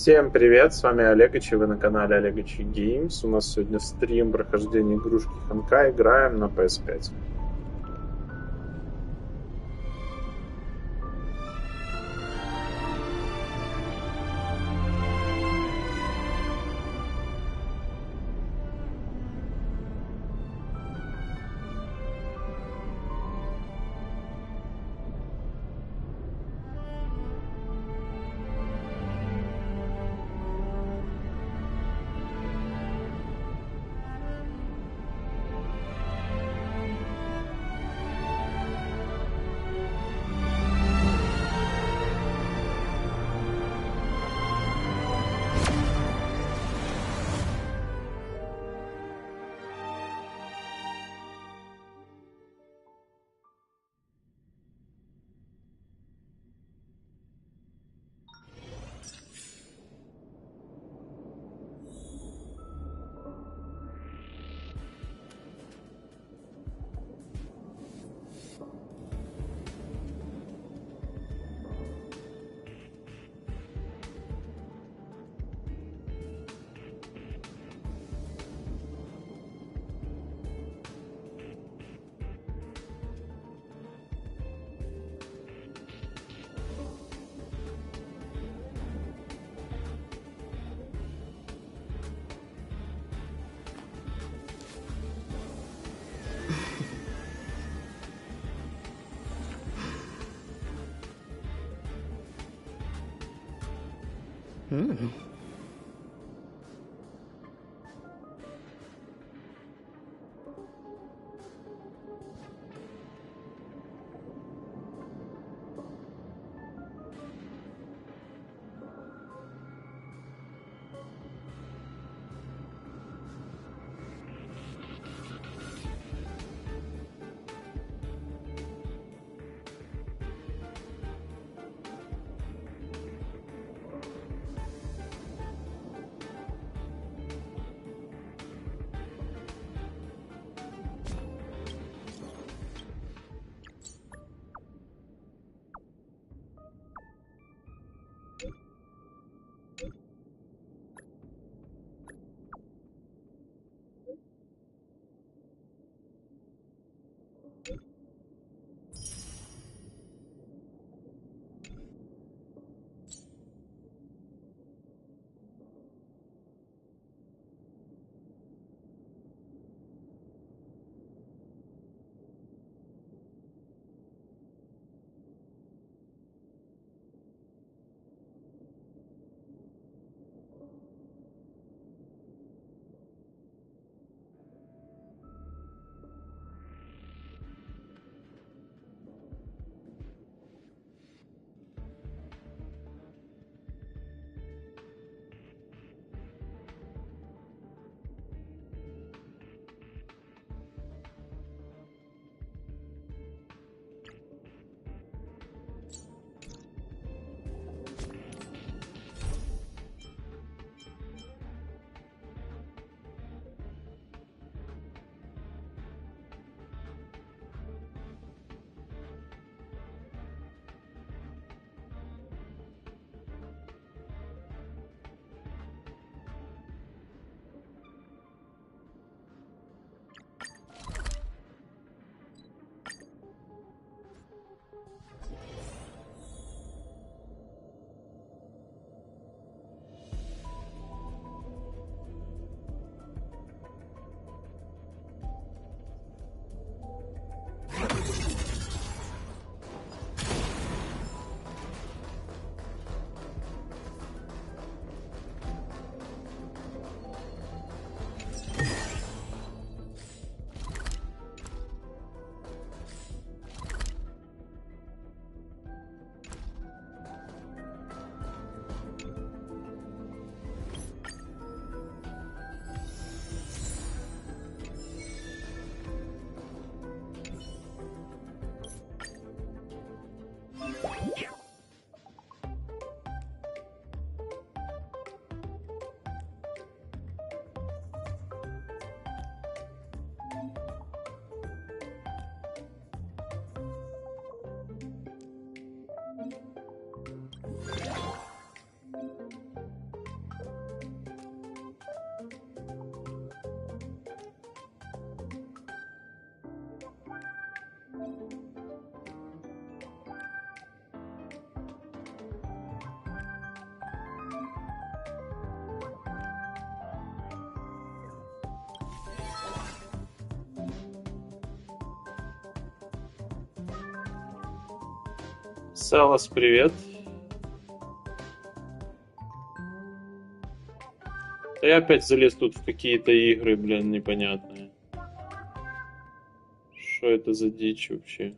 Всем привет, с вами Олегович, и вы на канале Олегович Геймс. У нас сегодня стрим прохождения игрушки Honkai, играем на PS5. Салас, привет. Да я опять залез тут в какие-то игры, блин, непонятные. Что это за дичь вообще?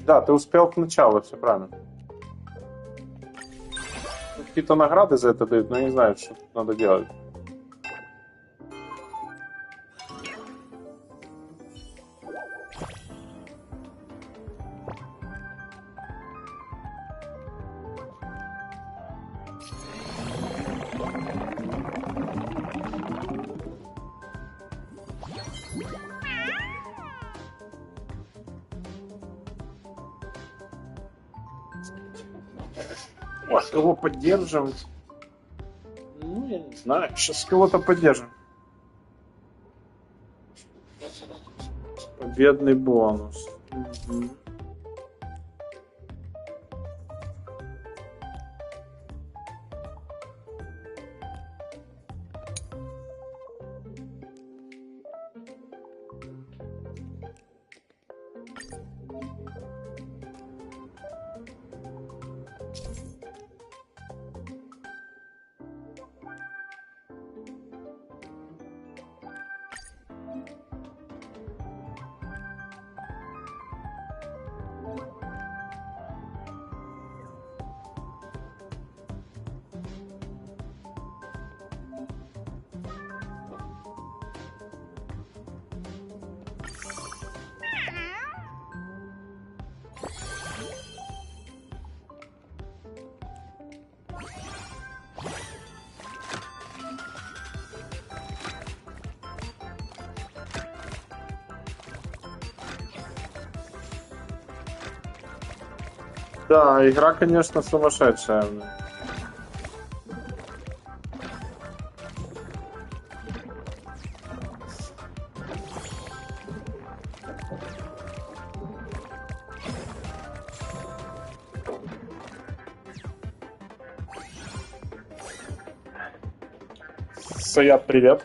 Да, ты успел к началу, все правильно. Какие-то награды за это дают, но я не знаю, что тут надо делать. Ой, кого поддерживать? Ну, я не знаю. Сейчас кого-то поддержим. Победный бонус. Угу. Да, игра, конечно, сумасшедшая. Саят, привет.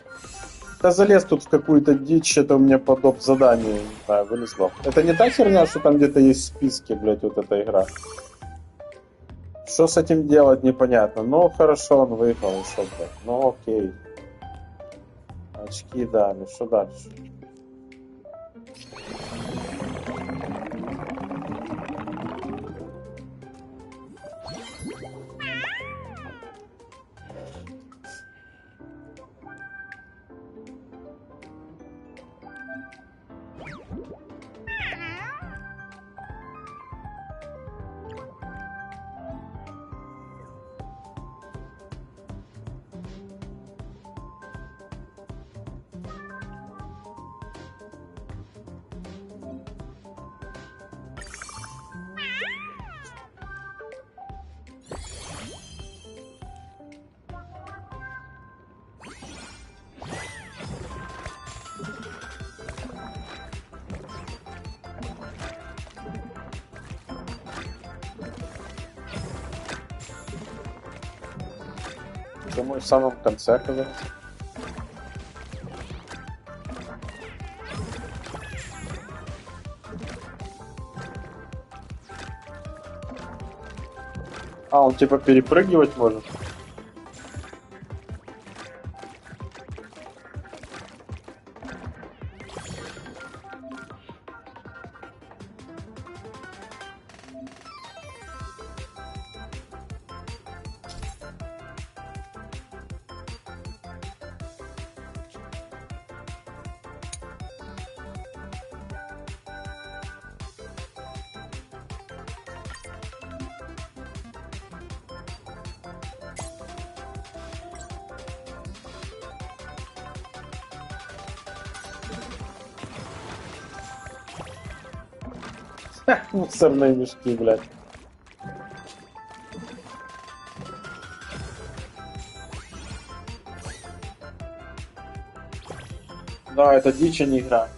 Да залез тут в какую-то дичь, это у меня под доп. Задание, не знаю, вынесло. Это не та херня, что там где-то есть в списке, блядь, вот эта игра. Что с этим делать, непонятно. Ну, хорошо, он выиграл, что, блядь. Ну, окей. Очки дали, что дальше? Думаю, в самом конце оказалось. А, он типа перепрыгивать может? Мусорные мешки, блядь. Да, это дичь, а не игра.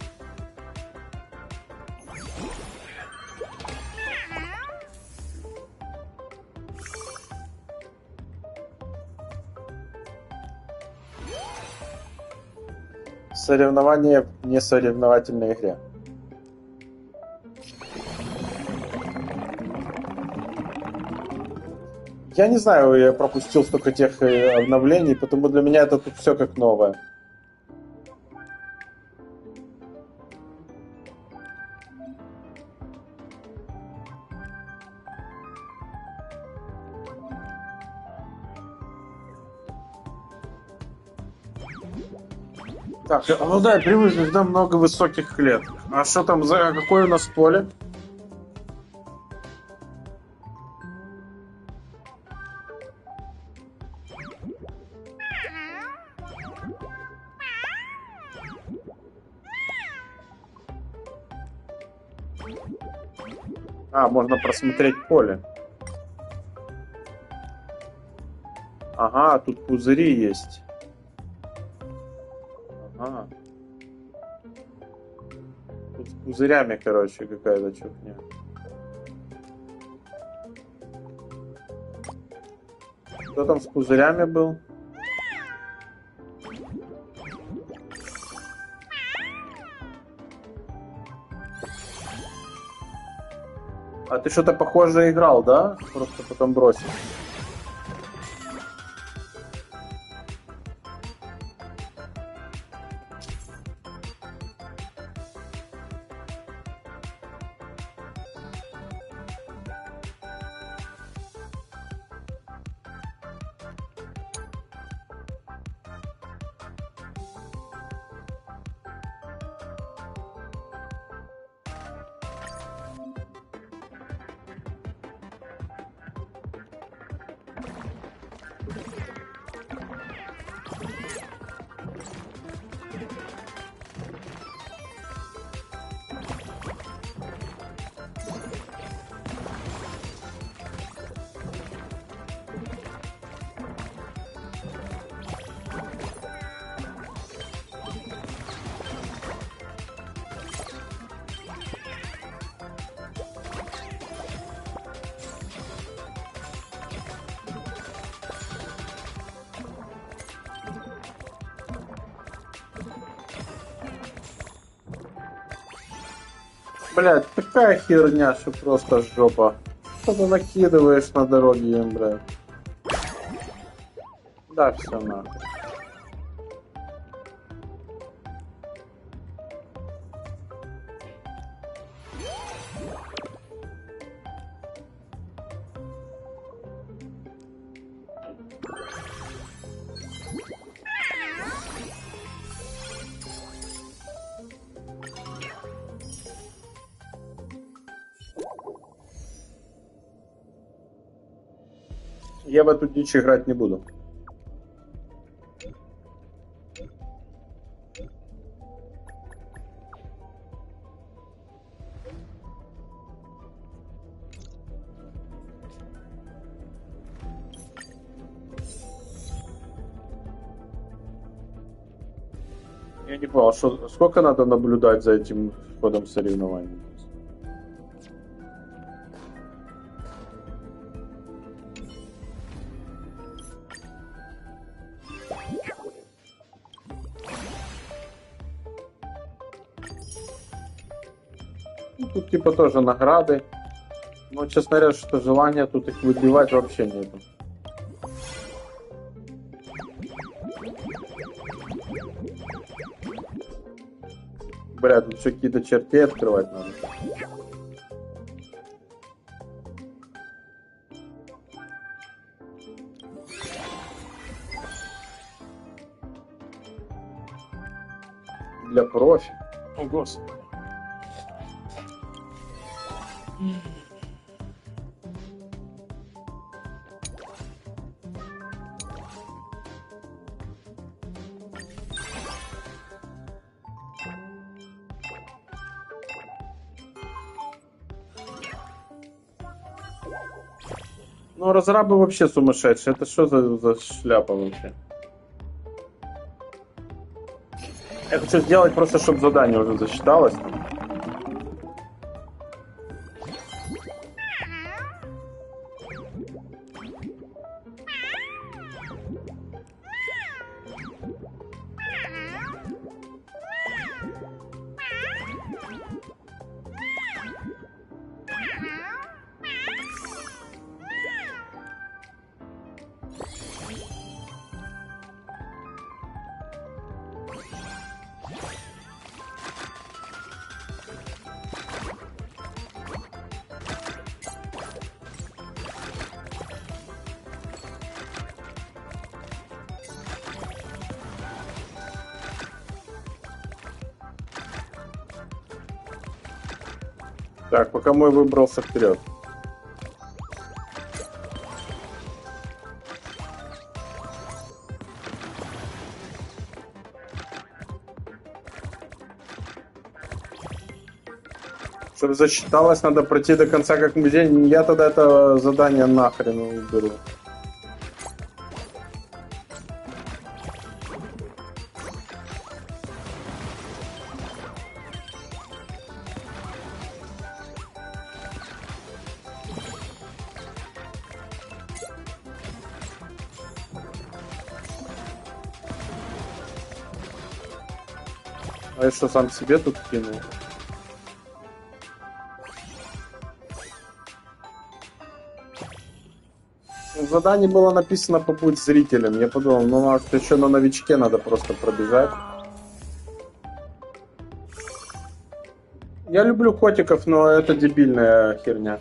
Соревнования в несоревновательной игре. Я не знаю, я пропустил столько тех обновлений, потому для меня это тут все как новое. Так, ну да, привык, когда много высоких клеток. А что там за какое у нас поле? А, можно просмотреть поле. Ага, тут пузыри есть. Ага. Тут с пузырями, короче, какая-то чухня. Кто там с пузырями был? А ты что-то похожее играл, да? Просто потом бросил. Блядь, такая херня, что просто жопа. Что ты накидываешь на дороге им, блядь? Да, все нахуй. Я в эту дичь играть не буду. Я не понял, сколько надо наблюдать за этим ходом соревнований? Тут типа тоже награды. Но, честно говоря, что желания тут их выбивать вообще нету. Бля, тут все какие-то чертей открывать надо. Для профи. О, господи. Ну, разрабы вообще сумасшедшие. Это что за шляпа вообще? Я хочу сделать просто, чтобы задание уже засчиталось. Так, пока мой выбрался вперед. Чтобы засчиталось, надо пройти до конца как музей. Я тогда это задание нахрен уберу. А я что, сам себе тут кинул? В задании было написано «побудь зрителем». Я подумал, ну может еще на новичке надо просто пробежать. Я люблю котиков, но это дебильная херня.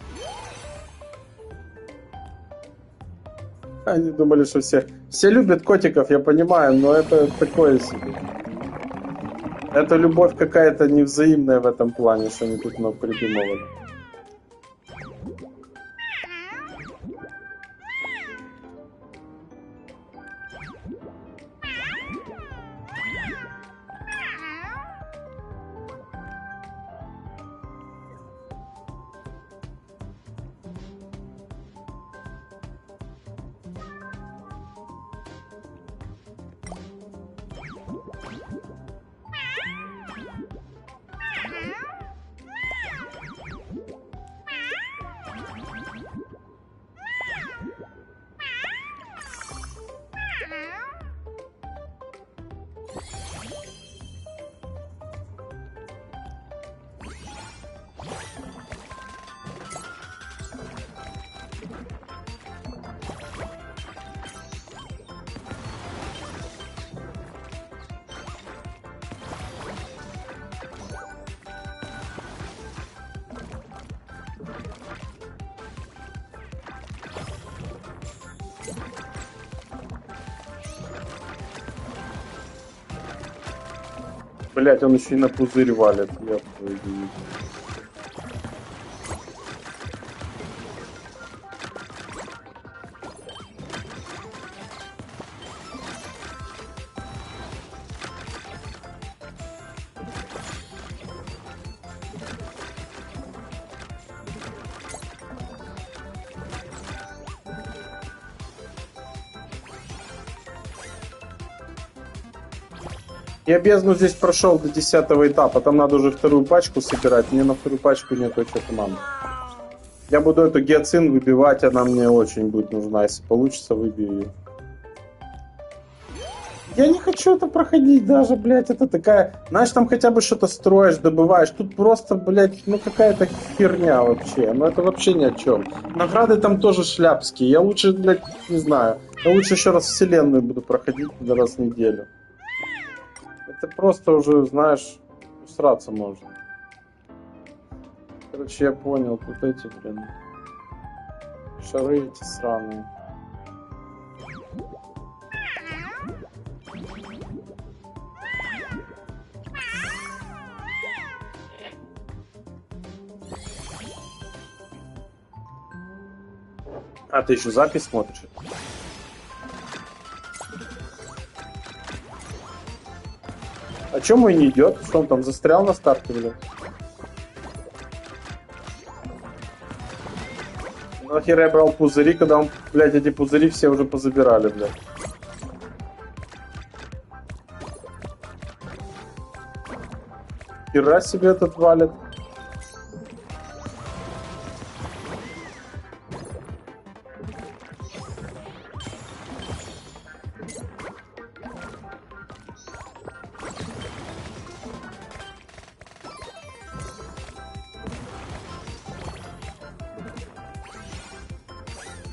Они думали, что все любят котиков, я понимаю, но это такое себе. Это любовь какая-то невзаимная в этом плане, что они тут придумывали. Блять, он еще и на пузырь валит. Я Я бездну здесь прошел до 10-го этапа, там надо уже вторую пачку собирать, мне на вторую пачку нету что-то мамы. Я буду эту гиацин выбивать, она мне очень будет нужна, если получится, выбью ее. Я не хочу это проходить даже, блядь, это такая... Знаешь, там хотя бы что-то строишь, добываешь, тут просто, блядь, ну какая-то херня вообще, ну это вообще ни о чем. Награды там тоже шляпские, я лучше, блядь, не знаю, я лучше еще раз вселенную буду проходить раз в неделю. Это просто уже, знаешь, усраться можно. Короче, я понял, тут эти, блин, шары эти сраные. А, ты еще запись смотришь? А чё мой не идет? Что он там застрял на старте, блядь? Нахера я брал пузыри, когда он, блядь, эти пузыри все уже позабирали, блядь. Хера себе этот валит.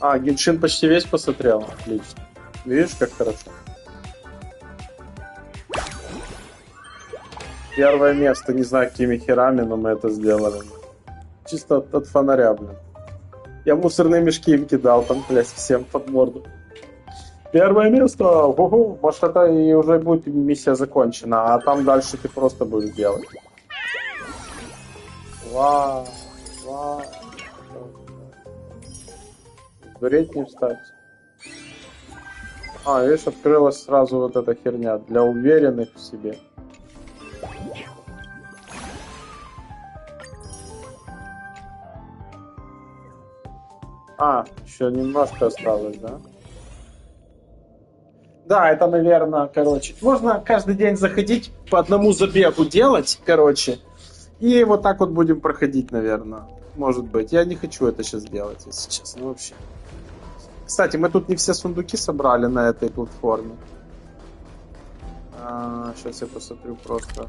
А, Геншин почти весь посмотрел. Отлично. Видишь, как хорошо. Первое место, не знаю, какими херами, но мы это сделали. Чисто от фонаря, блин. Я мусорные мешки им кидал, там, блядь, всем под морду. Первое место! Угу. Может, это и уже будет миссия закончена, а там дальше ты просто будешь делать. Вау. 2. Дуреть не встать. А, видишь, открылась сразу вот эта херня для уверенных в себе. А, еще немножко осталось, да? Да, это, наверное, короче. Можно каждый день заходить по одному забегу делать, короче. И вот так вот будем проходить, наверное. Может быть. Я не хочу это сейчас делать, если честно, вообще. Кстати, мы тут не все сундуки собрали на этой платформе. Сейчас я посмотрю просто.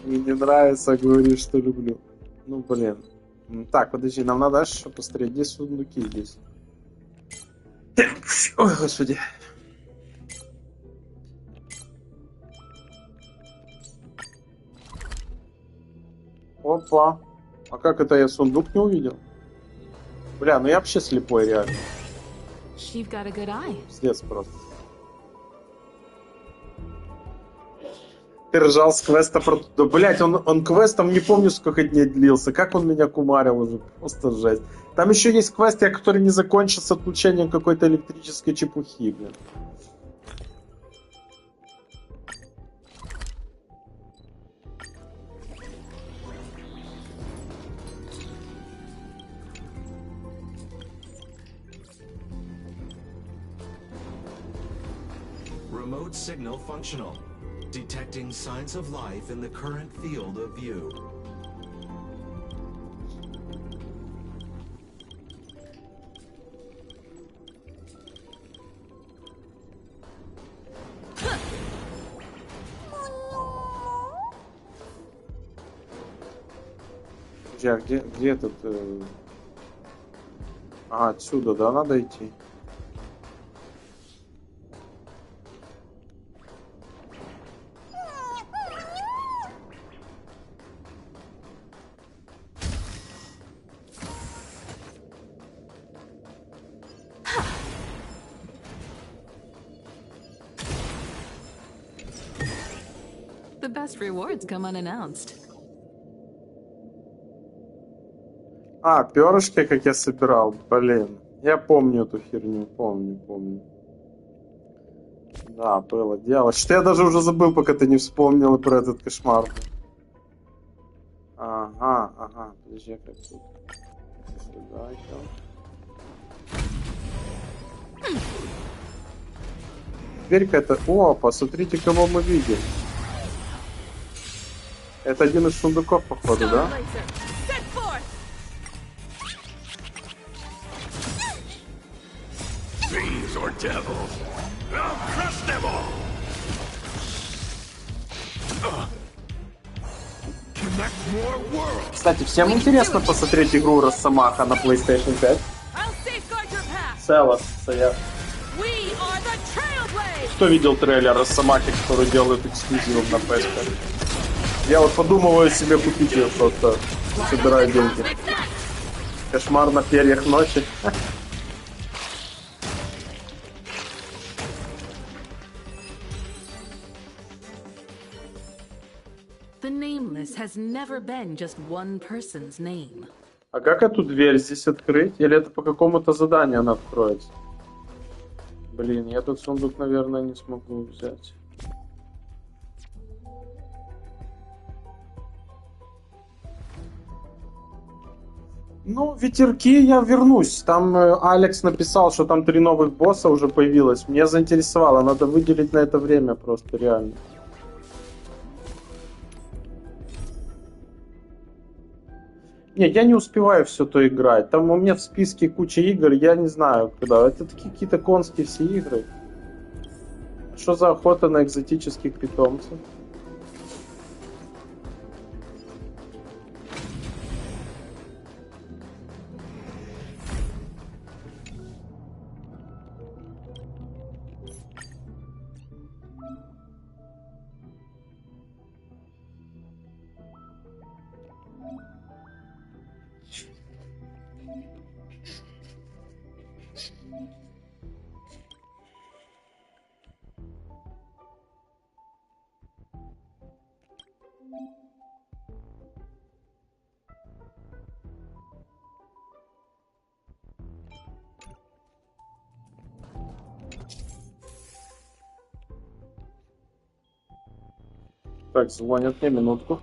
Мне не нравится, говоришь, что люблю. Ну, блин. Так, подожди, нам надо еще посмотреть, где сундуки здесь. Ой, господи. Опа. А как это я сундук не увидел? Бля, ну я вообще слепой, реально. Пиздец просто. Ты ржал с квеста про... Да, блять, он квестом не помню сколько дней длился. Как он меня кумарил уже. Просто жесть. Там еще есть квест, который не закончится отключением какой-то электрической чепухи, блин. Remote signal functional. Detecting signs of life in the current field of view. Где этот... А, отсюда, да, надо идти? The best rewards come unannounced. А, перышки, как я собирал. Блин. Я помню эту херню. Помню. Да, было дело. Что я даже уже забыл, пока ты не вспомнил про этот кошмар. Ага. Подожди, как тут. Сюда еще. Теперь-ка это... О, посмотрите, кого мы видим. Это один из сундуков, походу, да? Кстати, всем интересно посмотреть игру Росомаха на PlayStation 5? Целос, стоят. Кто видел трейлер Росомахи, который делают эксклюзивом на PS5? Я вот подумываю себе купить ее, просто собираю деньги. Кошмар на перьях ночи. The nameless has never been just one person's name. А как эту дверь здесь открыть? Или это по какому-то заданию она откроется? Блин, я этот сундук, наверное, не смогу взять. Ну, ветерки, я вернусь. Там Алекс написал, что там 3 новых босса уже появилось. Меня заинтересовало, надо выделить на это время просто, реально. Не, я не успеваю все то играть. Там у меня в списке куча игр, я не знаю, когда. Это такие какие-то конские все игры. Что за охота на экзотических питомцев? Так, звонят мне, минутку.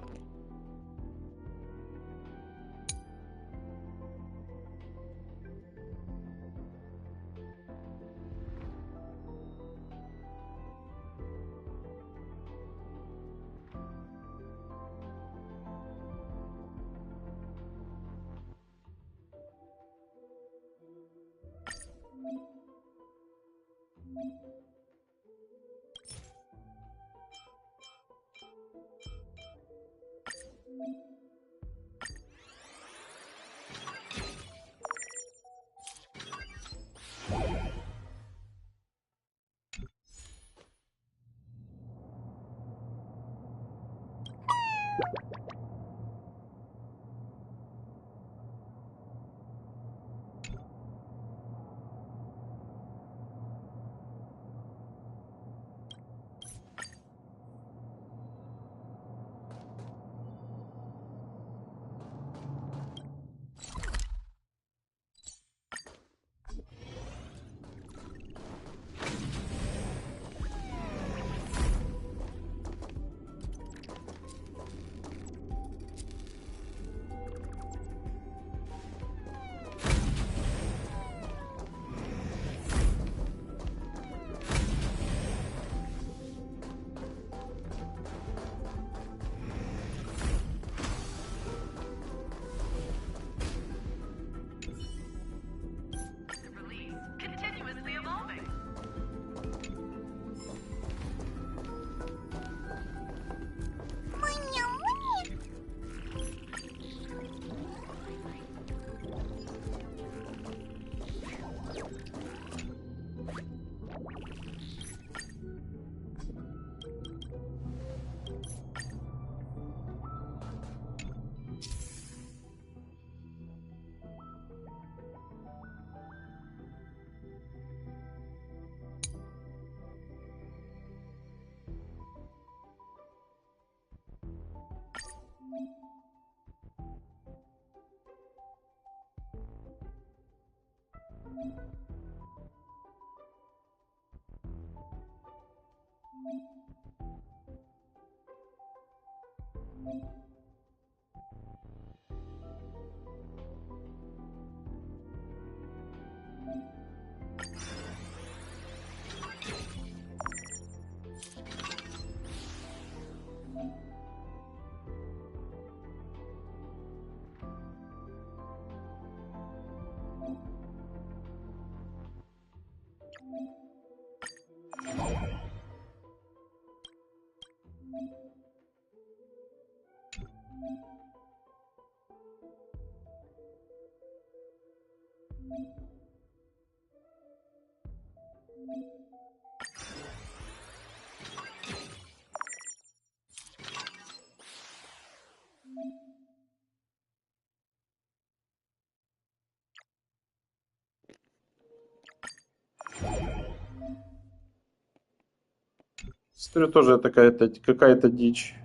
Смотрю, тоже какая-то дичь.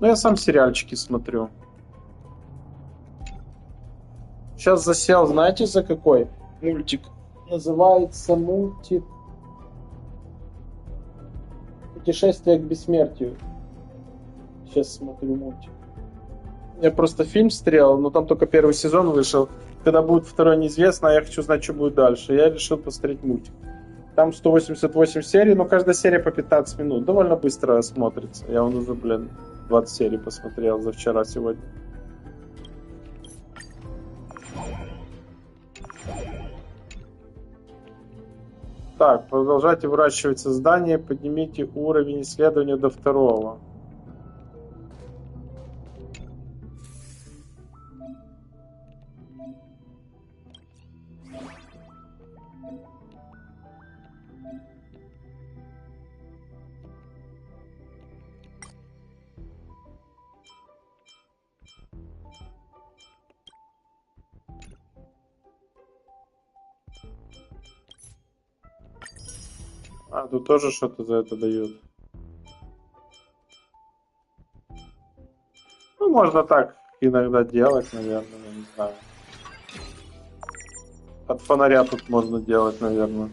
Ну, я сам сериальчики смотрю. Сейчас засел, знаете, за какой мультик? Называется мультик «Путешествие к бессмертию». Сейчас смотрю мультик. Я просто фильм стрел, но там только первый сезон вышел. Когда будет второй, неизвестно, а я хочу знать, что будет дальше. Я решил посмотреть мультик. Там 188 серий, но каждая серия по 15 минут. Довольно быстро смотрится. Я вон уже, 20 серий посмотрел за вчера, сегодня. Так, продолжайте выращивать создание, поднимите уровень исследования до 2. А, тут тоже что-то за это дают. Ну, можно так иногда делать, наверное, я не знаю. От фонаря тут можно делать, наверное.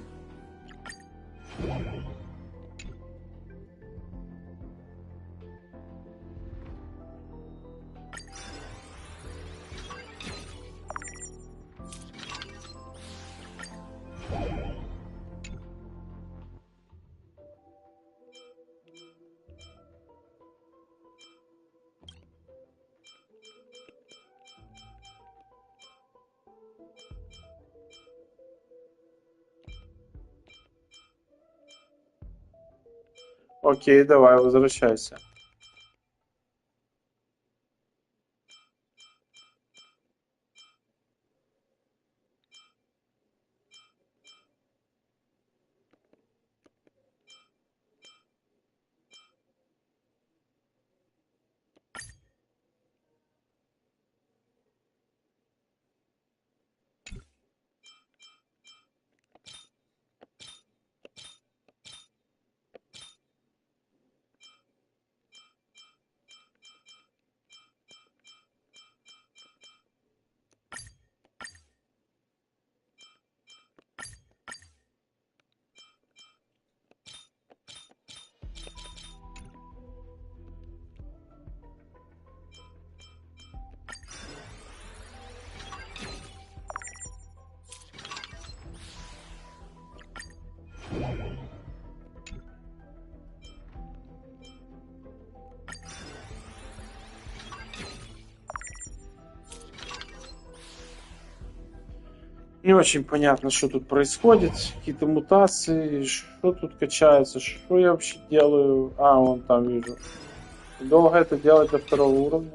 Окей, давай, возвращайся. Не очень понятно, что тут происходит. Какие-то мутации. Что тут качается? Что я вообще делаю? А, вон там вижу. Долго это делать до 2-го уровня?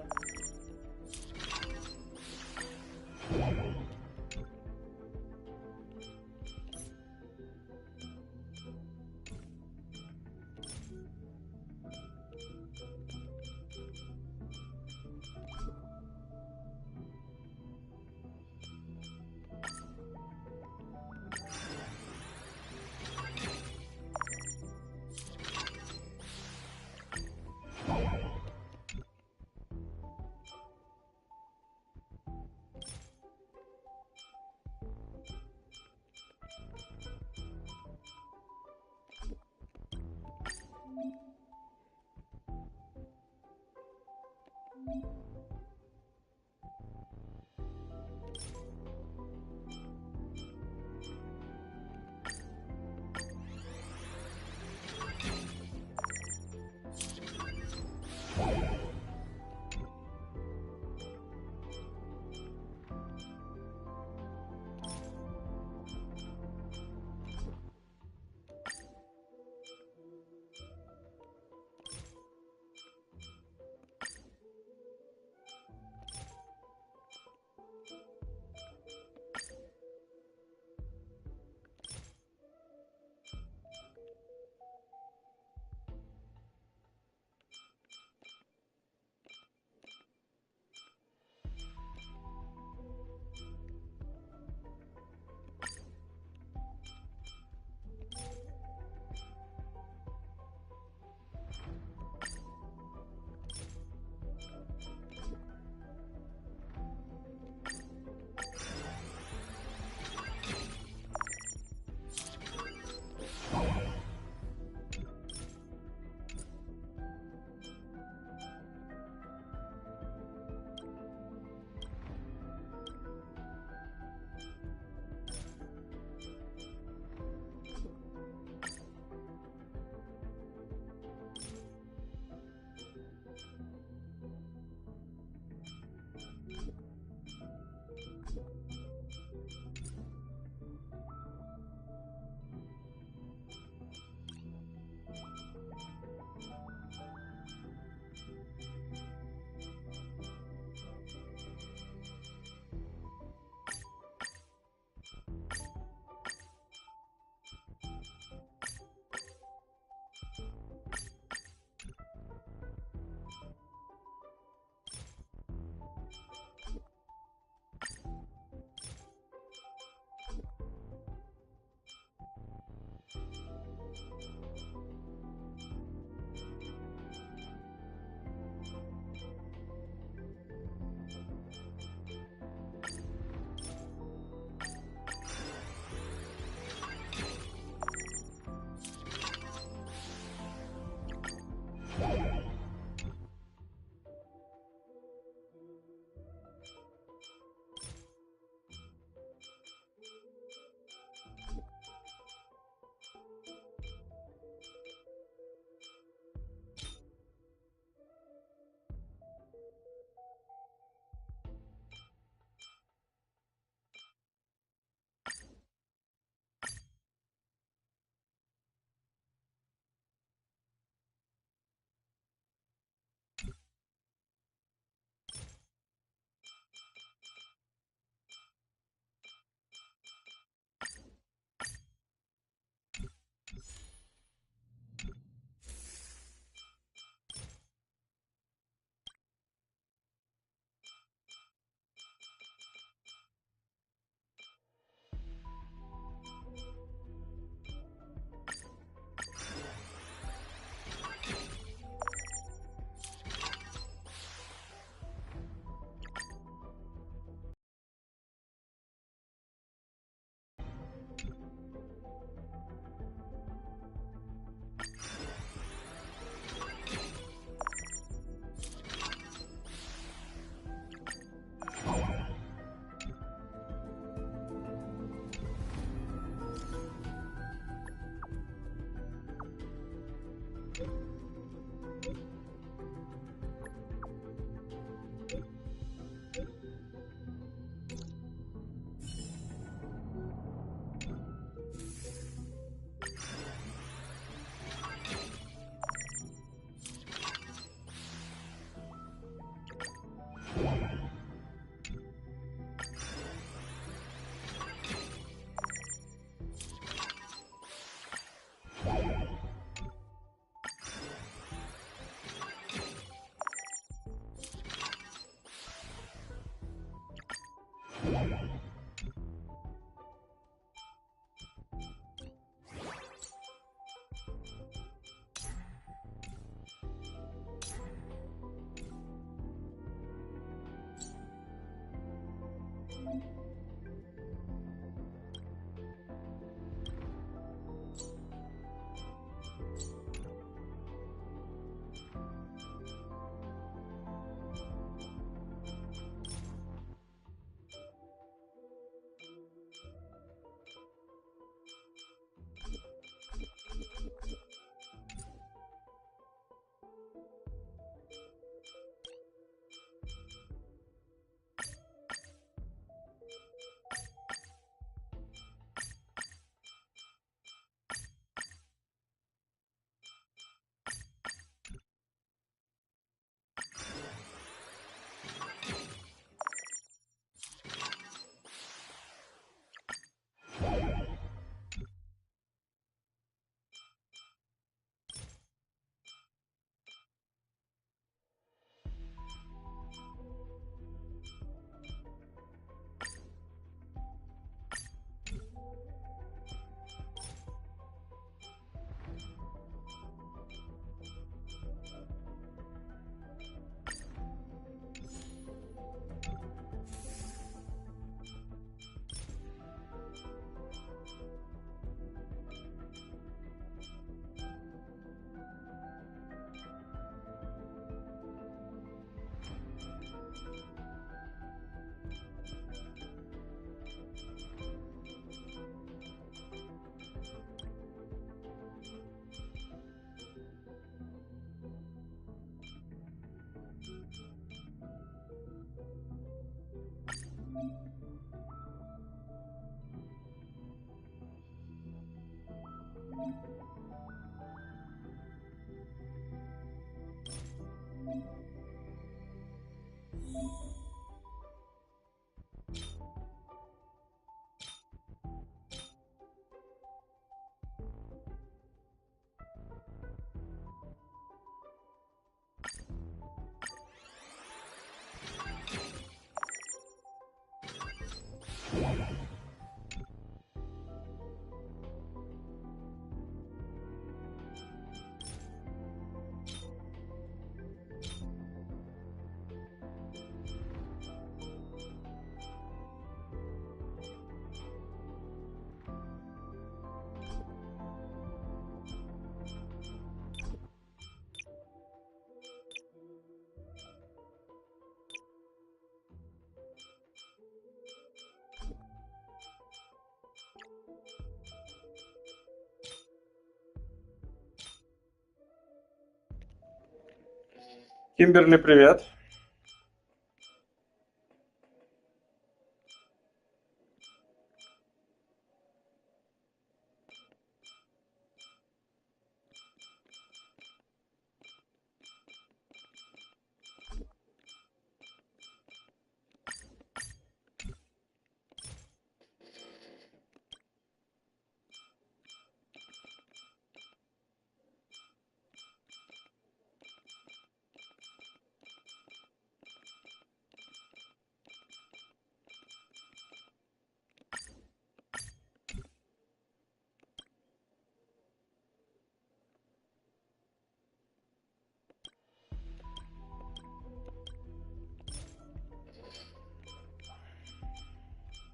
Кимберли, привет.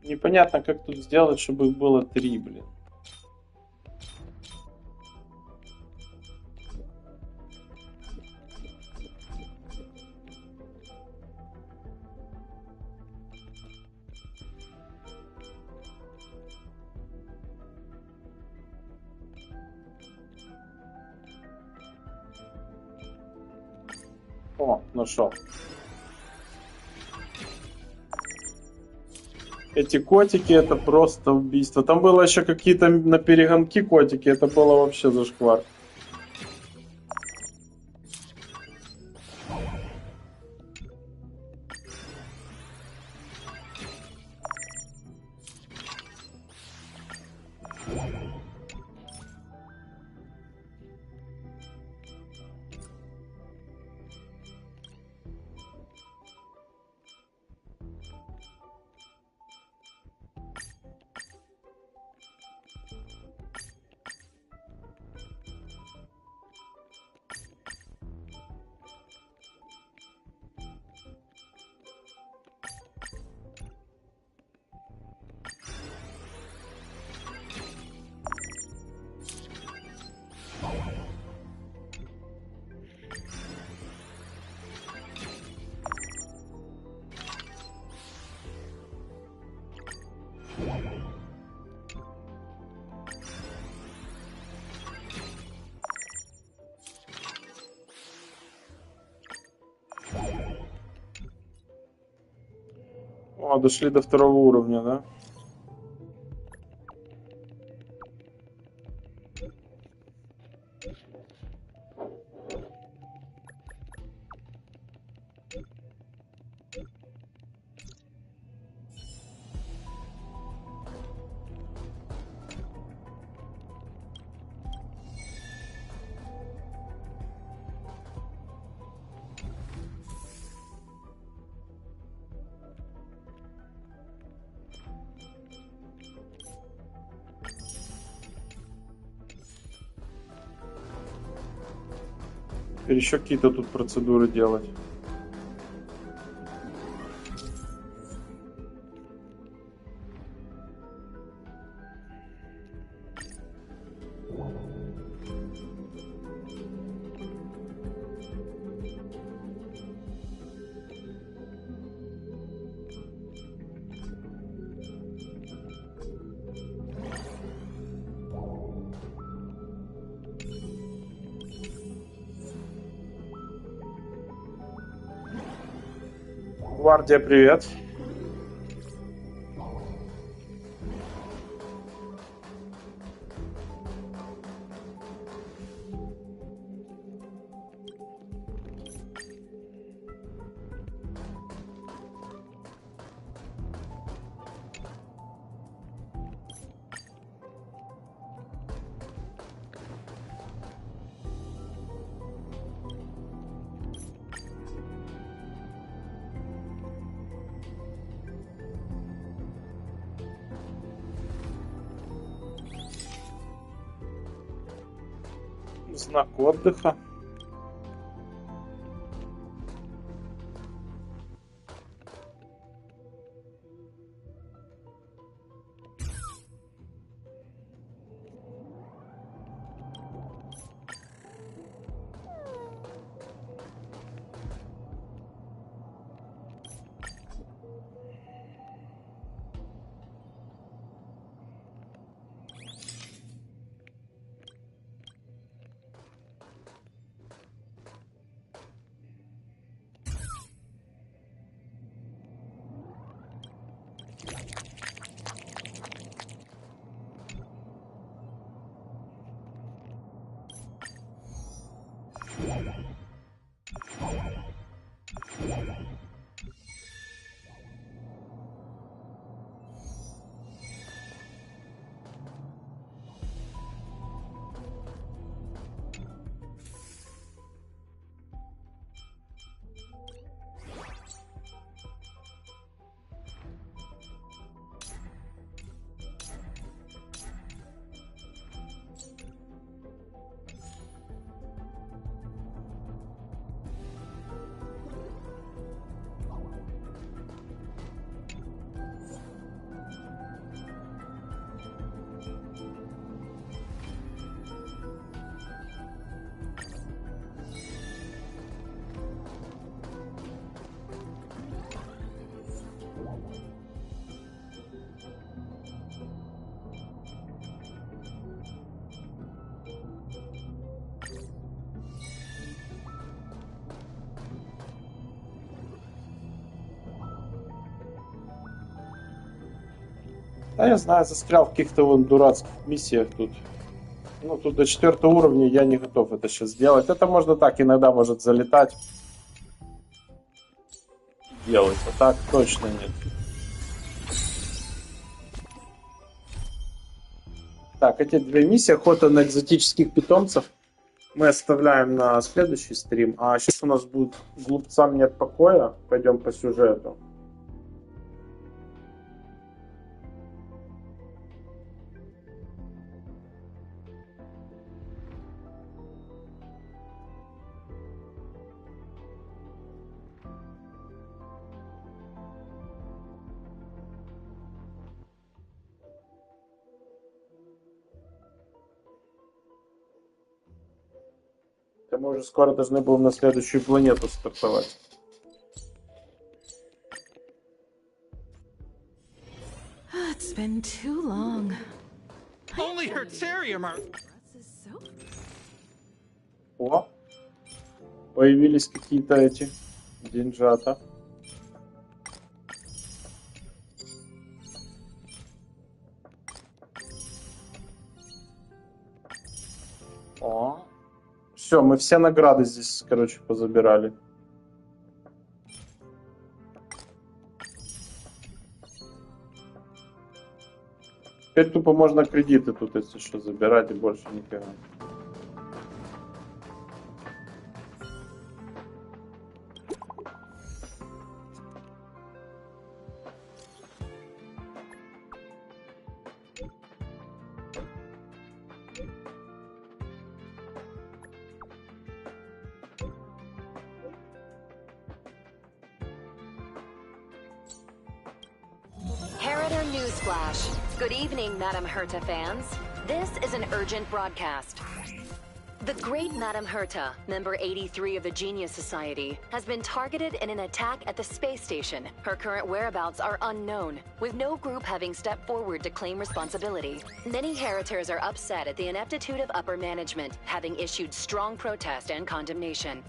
Непонятно, как тут сделать, чтобы их было 3, блин. О, нашел. Эти котики это просто убийство. Там было еще какие-то на перегонки котики, это было вообще зашквар. О, дошли до второго уровня, да? Теперь еще какие-то тут процедуры делать. Гвардия, привет. Знак отдыха. Да, я знаю, застрял в каких-то вон дурацких миссиях тут. Ну, тут до 4 уровня я не готов это сейчас сделать. Это можно так, иногда может залетать. Делать, а так точно нет. Так, эти две миссии, охота на экзотических питомцев, мы оставляем на следующий стрим. А сейчас у нас будет глупцам нет покоя. Пойдем по сюжету. Мы уже скоро должны будем на следующую планету стартовать. It's been too long. Only her terrier О, появились какие-то эти деньжата. О. Все, мы все награды здесь, короче, позабирали. Теперь тупо можно кредиты тут, если что, забирать и больше никогда. Newsflash. Good evening, Madame Herta fans. This is an urgent broadcast. The great Madame Herta, member 83 of the Genius Society, has been targeted in an attack at the space station. Her current whereabouts are unknown, with no group having stepped forward to claim responsibility. Many Heritors are upset at the ineptitude of upper management, having issued strong protest and condemnation.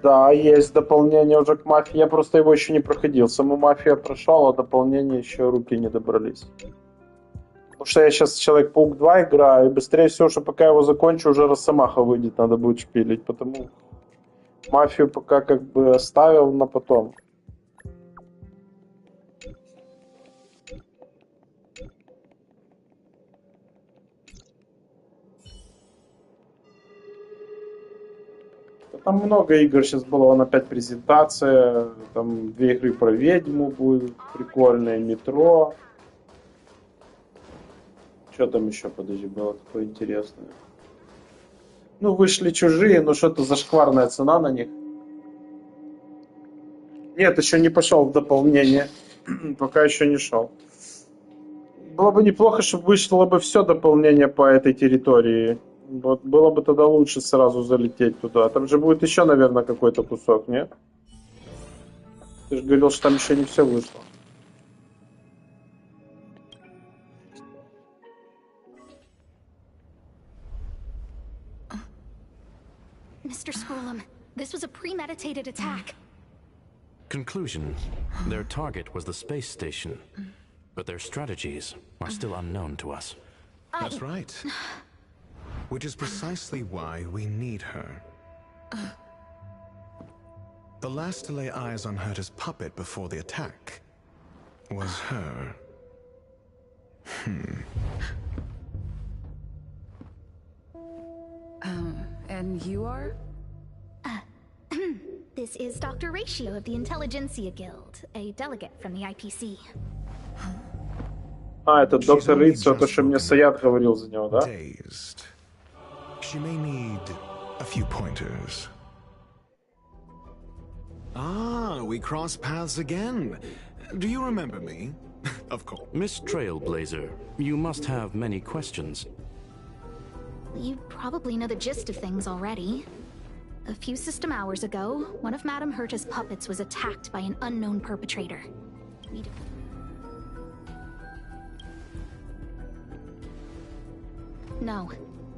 Да, есть дополнение уже к мафии. Я просто его еще не проходил. Саму мафию я прошел, а дополнение еще руки не добрались. Потому что я сейчас Человек-паук 2 играю, и быстрее всего, что пока я его закончу, уже Росомаха выйдет, надо будет шпилить. Потому мафию пока как бы оставил на потом. Там много игр сейчас было, вон опять презентация, там 2 игры про ведьму будут, прикольные, метро. Что там еще, подожди, было такое интересное? Ну, вышли Чужие, но что-то зашкварная цена на них. Нет, еще не пошел в дополнение, пока еще не шел. Было бы неплохо, чтобы вышло бы все дополнение по этой территории. Вот было бы тогда лучше сразу залететь туда. Там же будет еще, наверное, какой-то кусок, нет? Ты же говорил, что там еще не все вышло. Mr. Scrollum, this was a premeditated attack. Conclusion. Their target was the space station, but their strategies are still unknown to us. That's right. Which is precisely why we need her. The last to lay eyes on Herta's puppet before the attack was her. And you are? This is Dr. Ratio of the Intelligentsia Guild, a delegate from the IPC. А, это доктор Рицо, то, что мне Саят говорил за него, да? Dazed. She may need a few pointers. Ah, we cross paths again. Do you remember me? Of course. Miss Trailblazer, you must have many questions. You probably know the gist of things already. A few system hours ago, one of Madame Herta's puppets was attacked by an unknown perpetrator. No.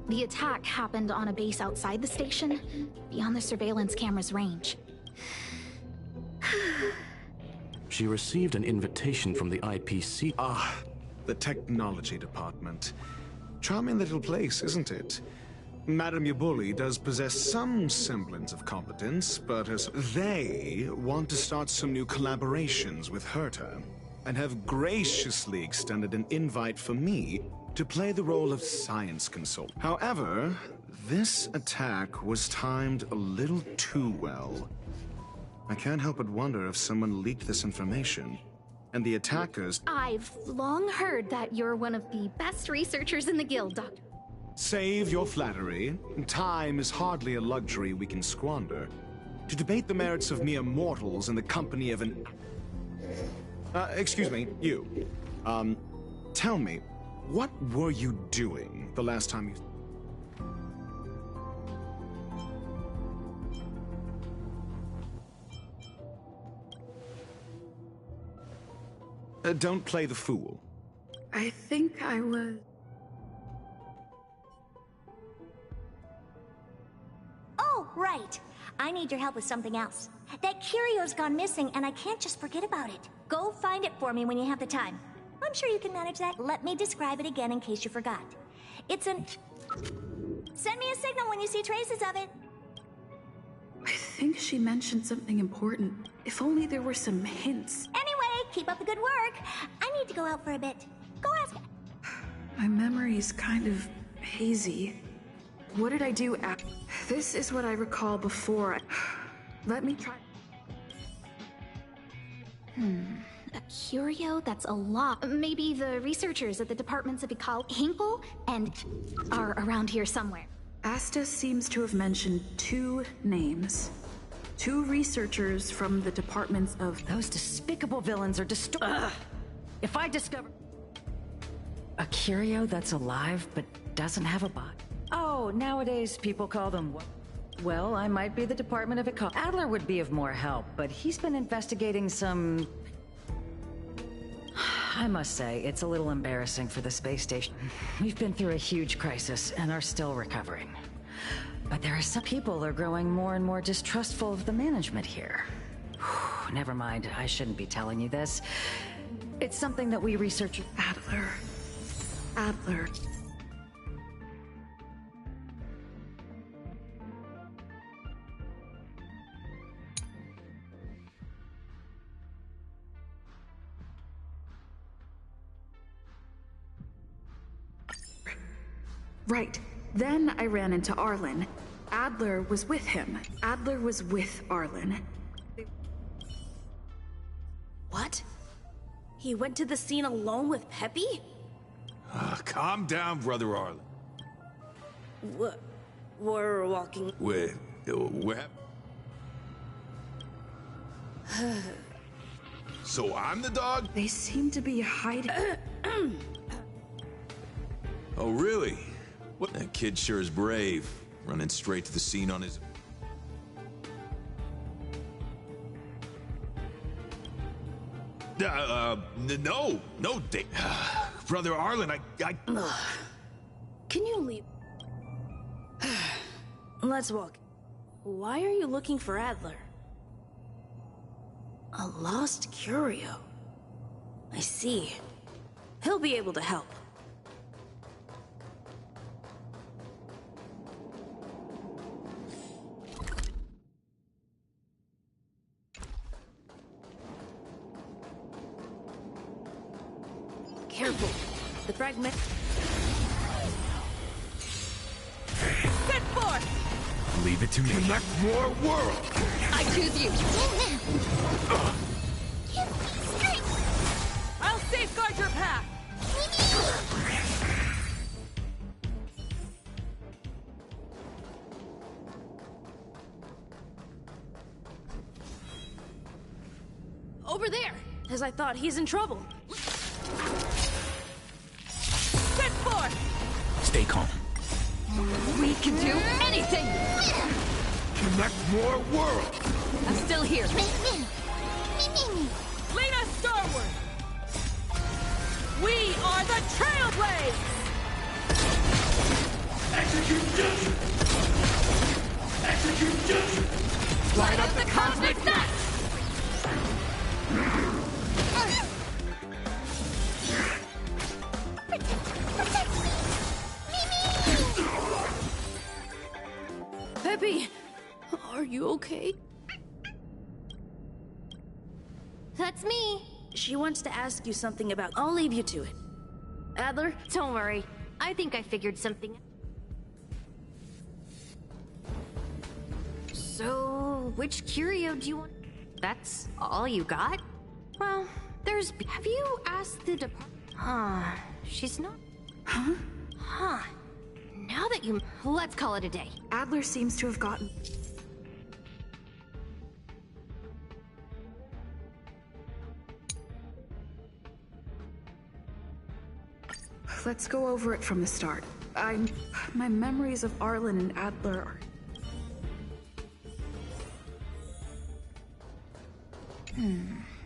The attack happened on a base outside the station, beyond the surveillance camera's range. She received an invitation from the IPC. Ah, the technology department. Charming little place, isn't it? Madame Yabuli does possess some semblance of competence, but as they want to start some new collaborations with Herta, and have graciously extended an invite for me to play the role of science consultant. However, this attack was timed a little too well. I can't help but wonder if someone leaked this information, and the attackers— I've long heard that you're one of the best researchers in the guild, Doctor. Save your flattery. Time is hardly a luxury we can squander. To debate the merits of mere mortals in the company of an— excuse me, you. Tell me, what were you doing the last time you— don't play the fool. I think I was... Oh, right. I need your help with something else. That curio's gone missing, and I can't just forget about it. Go find it for me when you have the time. I'm sure you can manage that. Let me describe it again in case you forgot. It's an... Send me a signal when you see traces of it. I think she mentioned something important. If only there were some hints. Anyway, keep up the good work. I need to go out for a bit. Go ask... My memory's kind of hazy. What did I do after? This is what I recall before. Let me try. A curio that's a lot. Maybe the researchers at the departments of ecology, Hinkle, and are around here somewhere. Asta seems to have mentioned 2 names. 2 researchers from the departments of... Those despicable villains are If I discover... A curio that's alive but doesn't have a body. Oh, nowadays people call them... Well, I might be the Department of Ecology. Adler would be of more help, but he's been investigating some... I must say, it's a little embarrassing for the space station. We've been through a huge crisis and are still recovering. But there are some people are growing more and more distrustful of the management here. Never mind, I shouldn't be telling you this. It's something that we research... Adler. Right. Then I ran into Arlen. Adler was with him. Adler was with Arlen. What? He went to the scene alone with Peppy? Calm down, Brother Arlen. We're walking... We're So I'm the dog? They seem to be hiding... Oh, really? What? That kid sure is brave, running straight to the scene on his... No, Brother Arlen, I... Can you leave? Let's walk. Why are you looking for Adler? A lost curio. I see. He'll be able to help. Careful. The fragment... Set forth! Leave it to me. Connect more worlds! I choose you! I'll safeguard your path! Over there! As I thought, he's in trouble. Set forth! Stay calm. We can do anything! Connect more worlds! I'm still here. Lead us starward! We are the Trailblaze! Execute judgment! Execute judgment! Light up the cosmic net! Peppy, are you okay? That's me. She wants to ask you something about... I'll leave you to it. Adler? Don't worry. I think I figured something. So, which curio do you want? That's all you got? Well, there's... Have you asked the department? She's not... Huh. Now that you... Let's call it a day. Adler seems to have gotten... Let's go over it from the start. My memories of Arlen and Adler are...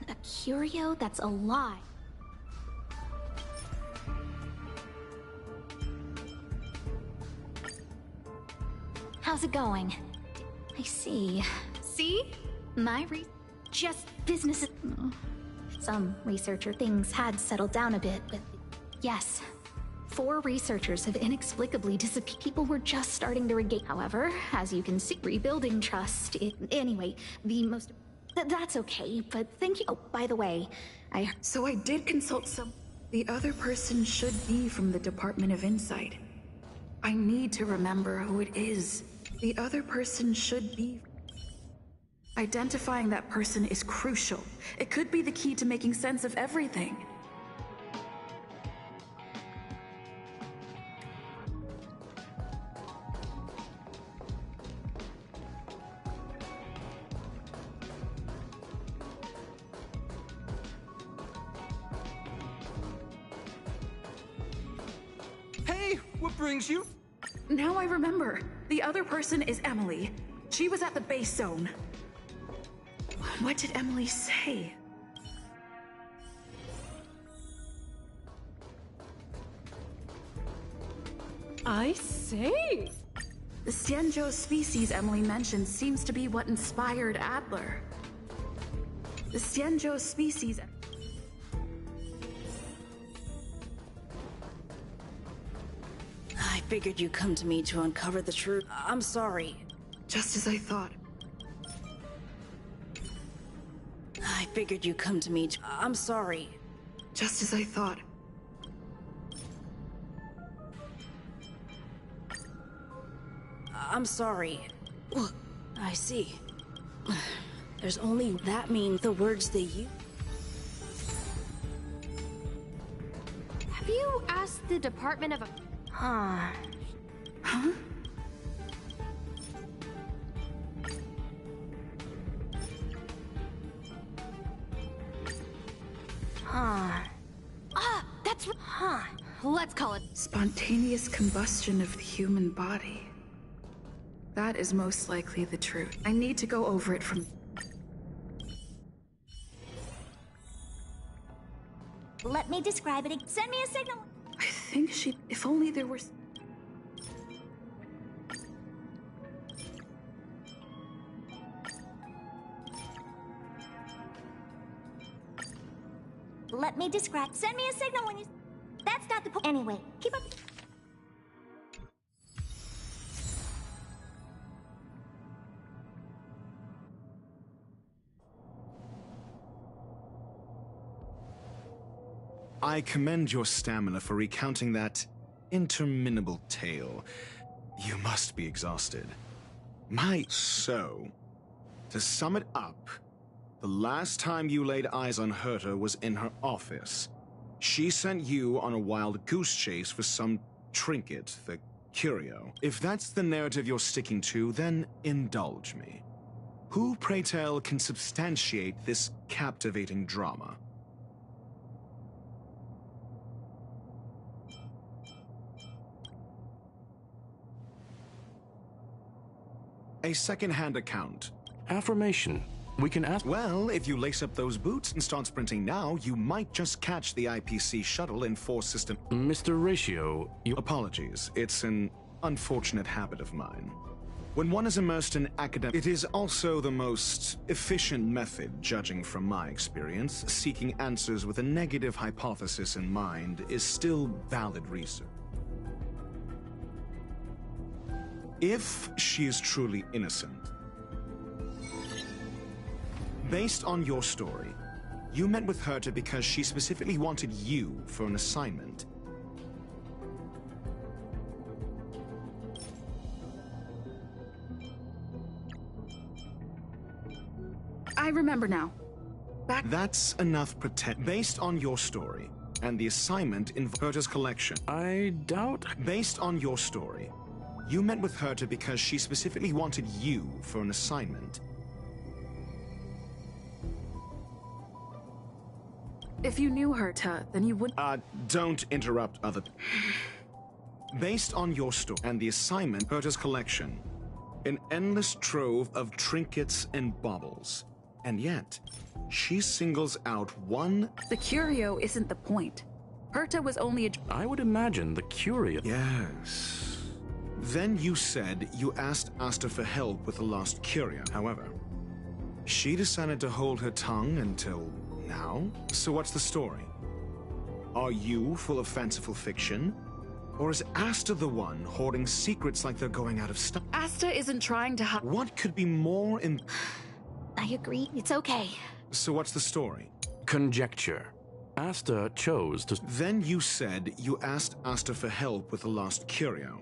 A curio that's alive. How's it going? I see. See? Just business. Some researcher things had settled down a bit, but yes. 4 researchers have inexplicably disappeared. People were just starting to regain. However, as you can see, rebuilding trust. Anyway, the most. That's okay, but thank you. Oh, by the way, So I did consult some. The other person should be from the Department of Insight. I need to remember who it is. The other person should be. Identifying that person is crucial. It could be the key to making sense of everything. Hey, what brings you? Now I remember. The other person is Emily. She was at the base zone. What did Emily say? I say? The Xianzhou species Emily mentioned seems to be what inspired Adler. The Xianzhou species... I figured you'd come to me to uncover the truth. I'm sorry. Just as I thought. I figured you'd come to me to... I'm sorry. Just as I thought. I'm sorry. I see. There's only that mean the words they use. Have you asked the Department of... Huh? That's... Let's call it... Spontaneous combustion of the human body. That is most likely the truth. I need to go over it from... Let me describe it. Send me a signal. I think she... If only there were... Let me describe. Send me a signal when you... That's not the point. Anyway, keep up. I commend your stamina for recounting that interminable tale. You must be exhausted. So, to sum it up, the last time you laid eyes on Herta was in her office. She sent you on a wild goose chase for some trinket, the curio. If that's the narrative you're sticking to, then indulge me. Who, pray tell, can substantiate this captivating drama? A second-hand account. Affirmation. We can ask... Well, if you lace up those boots and start sprinting now, you might just catch the IPC shuttle in 4 system... Mr. Ratio, you... Apologies. It's an unfortunate habit of mine. When one is immersed in academic... It is also the most efficient method, judging from my experience. Seeking answers with a negative hypothesis in mind is still valid research. If she is truly innocent, based on your story, you met with Herta because she specifically wanted you for an assignment. I remember now. That's enough pretend. Based on your story, and the assignment in Herta's collection. I doubt... Based on your story, you met with Herta because she specifically wanted you for an assignment. If you knew Herta, then you would... Don't interrupt other... Based on your story and the assignment, Herta's collection, an endless trove of trinkets and baubles. And yet, she singles out one... The curio isn't the point. Herta was only a... I would imagine the curio... Yes. Then you said you asked Asta for help with the lost curio. However, she decided to hold her tongue until now? So what's the story? Are you full of fanciful fiction? Or is Asta the one hoarding secrets like they're going out of style? Asta isn't trying to hide. What could be more in... I agree. It's okay. So what's the story? Conjecture. Asta chose to... Then you said you asked Asta for help with the lost curio.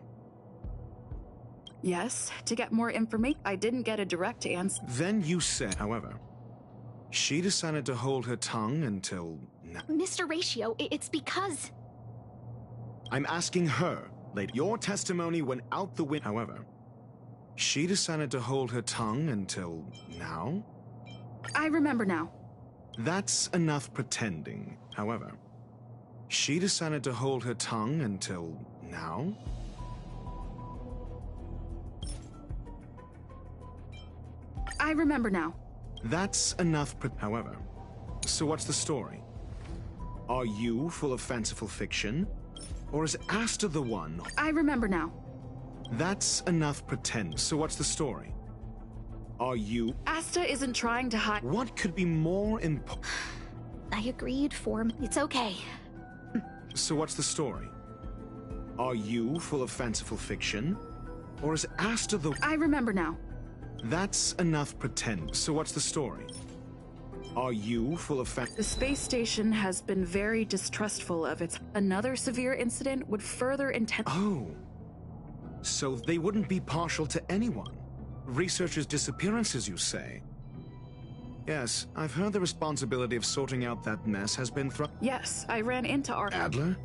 Yes, to get more information. I didn't get a direct answer. Then you said, however, she decided to hold her tongue until now. Mr. Ratio, it's because... I'm asking her, lady. Your testimony went out the window. However, she decided to hold her tongue until now? I remember now. That's enough pretending. However, she decided to hold her tongue until now? I remember now. That's enough however, so what's the story? Are you full of fanciful fiction? Or is Asta the one? I remember now. That's enough pretend. So what's the story? Are you... Asta isn't trying to hide... What could be more I agreed for... It's okay. So what's the story? Are you full of fanciful fiction? Or is Asta the... I remember now. That's enough pretend. So what's the story? Are you full of The space station has been very distrustful of its... Another severe incident would further intensify... Oh. So they wouldn't be partial to anyone. Researchers' disappearances, you say? Yes, I've heard the responsibility of sorting out that mess has been Yes, I ran into our... Adler?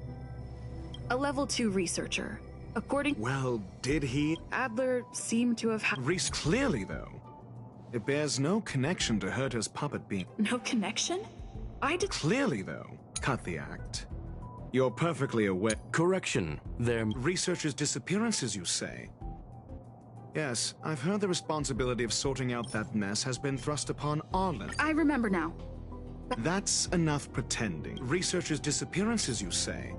A level 2 researcher. According... Well, did he... Adler seemed to have had... Clearly, though. It bears no connection to Herta's puppet being... No connection? I did... Clearly, though. Cut the act. You're perfectly aware... Correction. They're... Researchers' disappearances, you say? Yes, I've heard the responsibility of sorting out that mess has been thrust upon Arlen. I remember now. That's enough pretending. Researchers' disappearances, you say?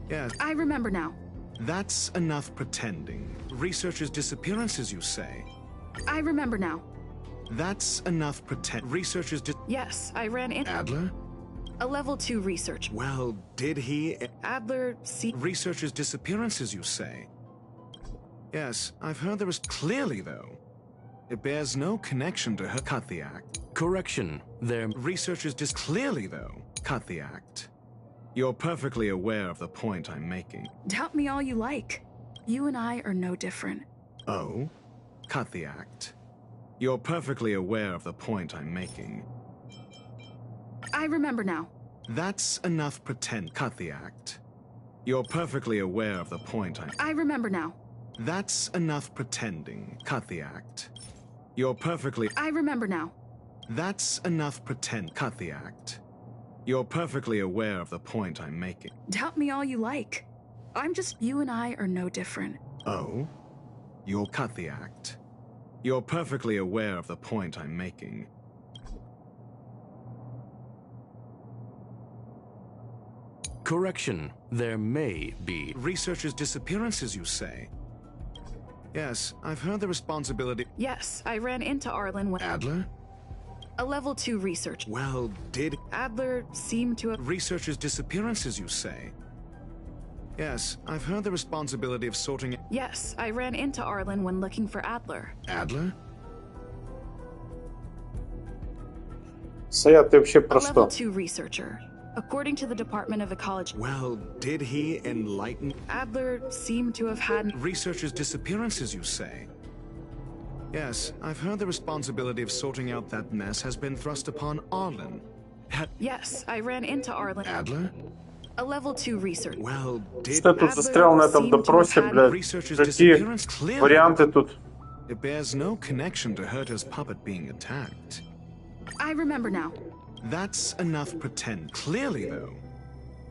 Yes. I remember now. That's enough pretending. Researchers' disappearances, you say? I remember now. That's enough pretend. Researchers Yes, I ran in... Adler? A level 2 researcher. Well, did he... Adler Researchers' disappearances, you say? Yes, I've heard there is... Clearly, though. It bears no connection to her... Cut the act. Correction. They're... Researchers Clearly, though. Cut the act. You're perfectly aware of the point I'm making. Doubt me all you like. You and I are no different. Oh? Cut the act. You're perfectly aware of the point I'm making. I remember now. That's enough pretend. Cut the act. You're perfectly aware of the point I remember now. That's enough pretending. Cut the act. You're perfectly... I remember now. That's enough pretend. Cut the act. You're perfectly aware of the point I'm making. Doubt me all you like. I'm just... You and I are no different. Oh? You'll cut the act. You're perfectly aware of the point I'm making. Correction. There may be... Researchers' disappearances, you say? Yes, I've heard the responsibility... Yes, I ran into Arlen when... Adler? A level 2 researcher. Well, did... Adler seemed to have... Researchers' disappearances, you say? Yes, I've heard the responsibility of sorting... Yes, I ran into Arlen when looking for Adler. Adler? Саят, ты вообще про A level что? 2 researcher. According to the Department of Ecology... Well, did he enlighten... Adler seemed to have had... Researchers' disappearances, you say? Yes, I've heard the responsibility of sorting out that mess has been thrust upon Arlen. Yes, I ran into Arlen. Adler? A level 2 research. Well, did... Что тут застрял на этом допросе, блядь? Какие варианты тут? It bears no connection to Herta's puppet being attacked. I remember now. That's enough pretend. Clearly, though,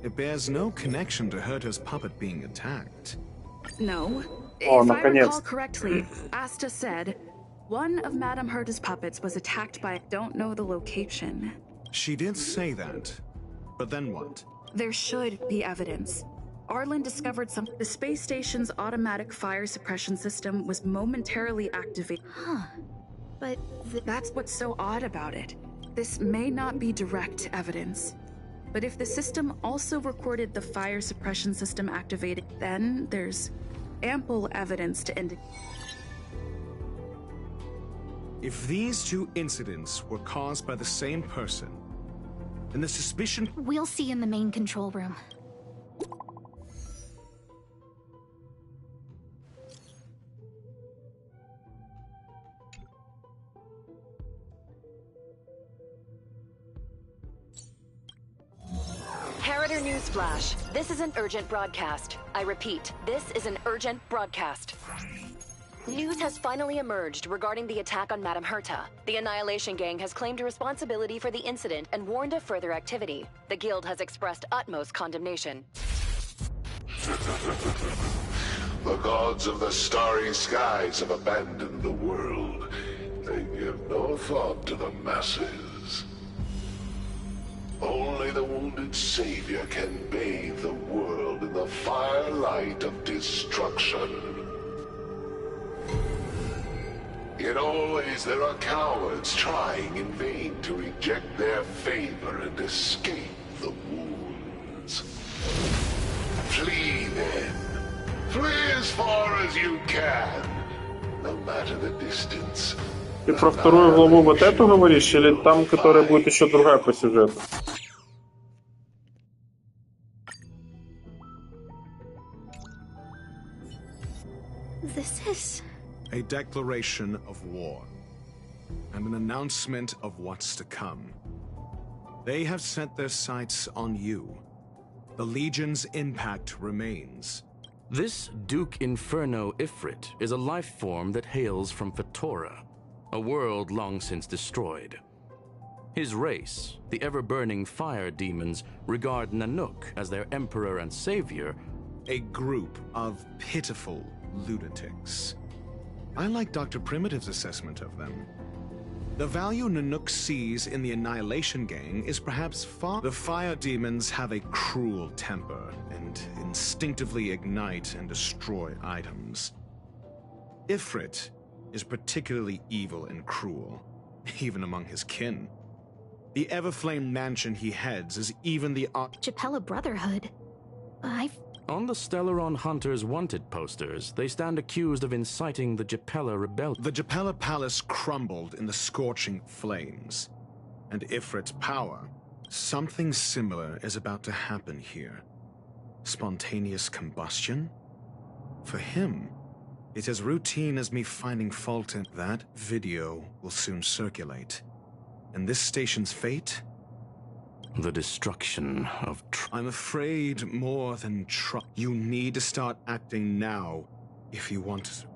it bears no connection to Herta's puppet being attacked. No. О, If I recall наконец. correctly, Asta said, one of Madame Herta's puppets was attacked by... Don't know the location. She did say that. But then what? There should be evidence. Arlen discovered the space station's automatic fire suppression system was momentarily activated. Huh. But that's what's so odd about it. This may not be direct evidence, but if the system also recorded the fire suppression system activating, then there's ample evidence to indicate. If these two incidents were caused by the same person, then the suspicion... We'll see in the main control room. Harrider Newsflash. This is an urgent broadcast. I repeat, this is an urgent broadcast. News has finally emerged regarding the attack on Madame Herta. The Annihilation Gang has claimed responsibility for the incident and warned of further activity. The Guild has expressed utmost condemnation. The gods of the starry skies have abandoned the world. They give no thought to the masses. Only the wounded savior can bathe the world in the firelight of destruction. Yet always there are cowards trying in vain to reject their favor and escape the wounds. Flee then. Flee as far as you can, no matter the distance. Ты про вторую главу вот эту говоришь, или там, которая будет еще другая по сюжету? This is... a declaration of war, and an announcement of what's to come. They have set their sights on you. The Legion's impact remains. This Duke Inferno Ifrit is a life form that hails from Fatora, a world long since destroyed. His race, the ever-burning fire demons, regard Nanook as their emperor and savior. A group of pitiful lunatics. I like Dr. Primitive's assessment of them. The value Nanook sees in the Annihilation Gang is perhaps far... The fire demons have a cruel temper and instinctively ignite and destroy items. Ifrit is particularly evil and cruel, even among his kin. The Everflame mansion he heads is even the... Japella Brotherhood. On the Stellaron Hunters wanted posters, they stand accused of inciting the Japella rebellion. The Japella Palace crumbled in the scorching flames. And Ifrit's power, something similar is about to happen here. Spontaneous combustion? For him, it's as routine as me finding fault in that video will soon circulate. And this station's fate? The destruction of... I'm afraid more than you need to start acting now if you want to.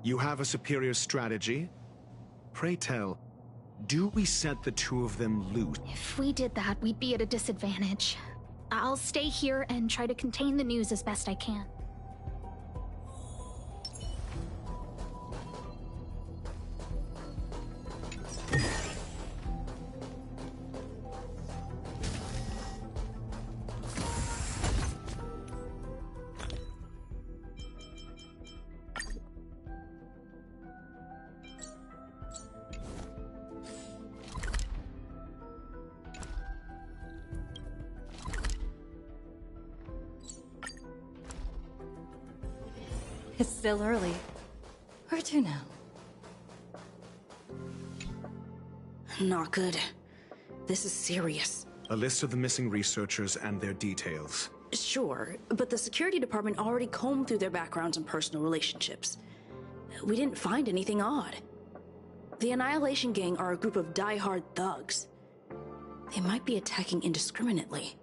You have a superior strategy? Pray tell, do we set the two of them loose? If we did that, we'd be at a disadvantage. I'll stay here and try to contain the news as best I can. It's still early. Where to now? Not good. This is serious. A list of the missing researchers and their details. Sure, but the security department already combed through their backgrounds and personal relationships. We didn't find anything odd. The Annihilation Gang are a group of die-hard thugs. They might be attacking indiscriminately.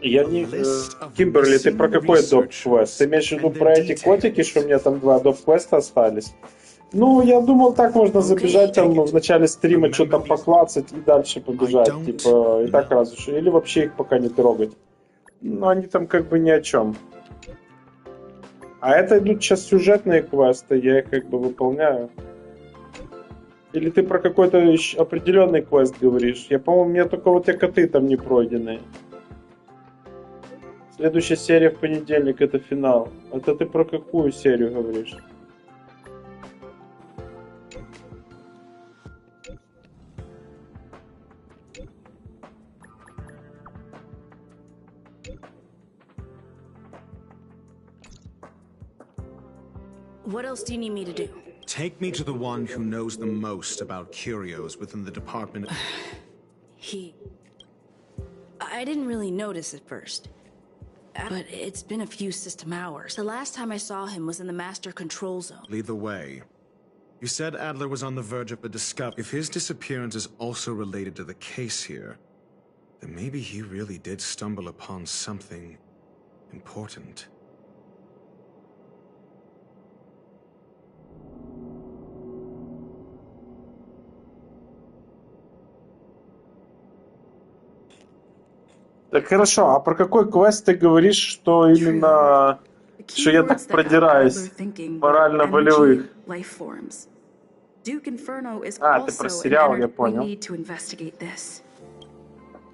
Я не... Кимберли, ты про какой доп-квест? Ты имеешь в виду про эти котики, что у меня там 2 доп-квеста остались? Ну, я думал, так можно забежать там в начале стрима, что-то поклацать и дальше побежать. Типа, и так разве что. Или вообще их пока не трогать. Но они там как бы ни о чем. А это идут сейчас сюжетные квесты, я их как бы выполняю. Или ты про какой-то определенный квест говоришь? Я, по-моему, у меня только вот те коты там не пройденные. Следующая серия в понедельник, это финал. Это ты про какую серию говоришь? What else do you need me to do? Take me to the one who knows the most about curios within the department. I didn't really notice at first. But it's been a few system hours. The last time I saw him was in the master control zone. Lead the way. You said Adler was on the verge of a discovery. If his disappearance is also related to the case here, then maybe he really did stumble upon something important. Так хорошо, а про какой квест ты говоришь, что именно, что я так продираюсь, морально-волевых? А, ты про сериал, я понял.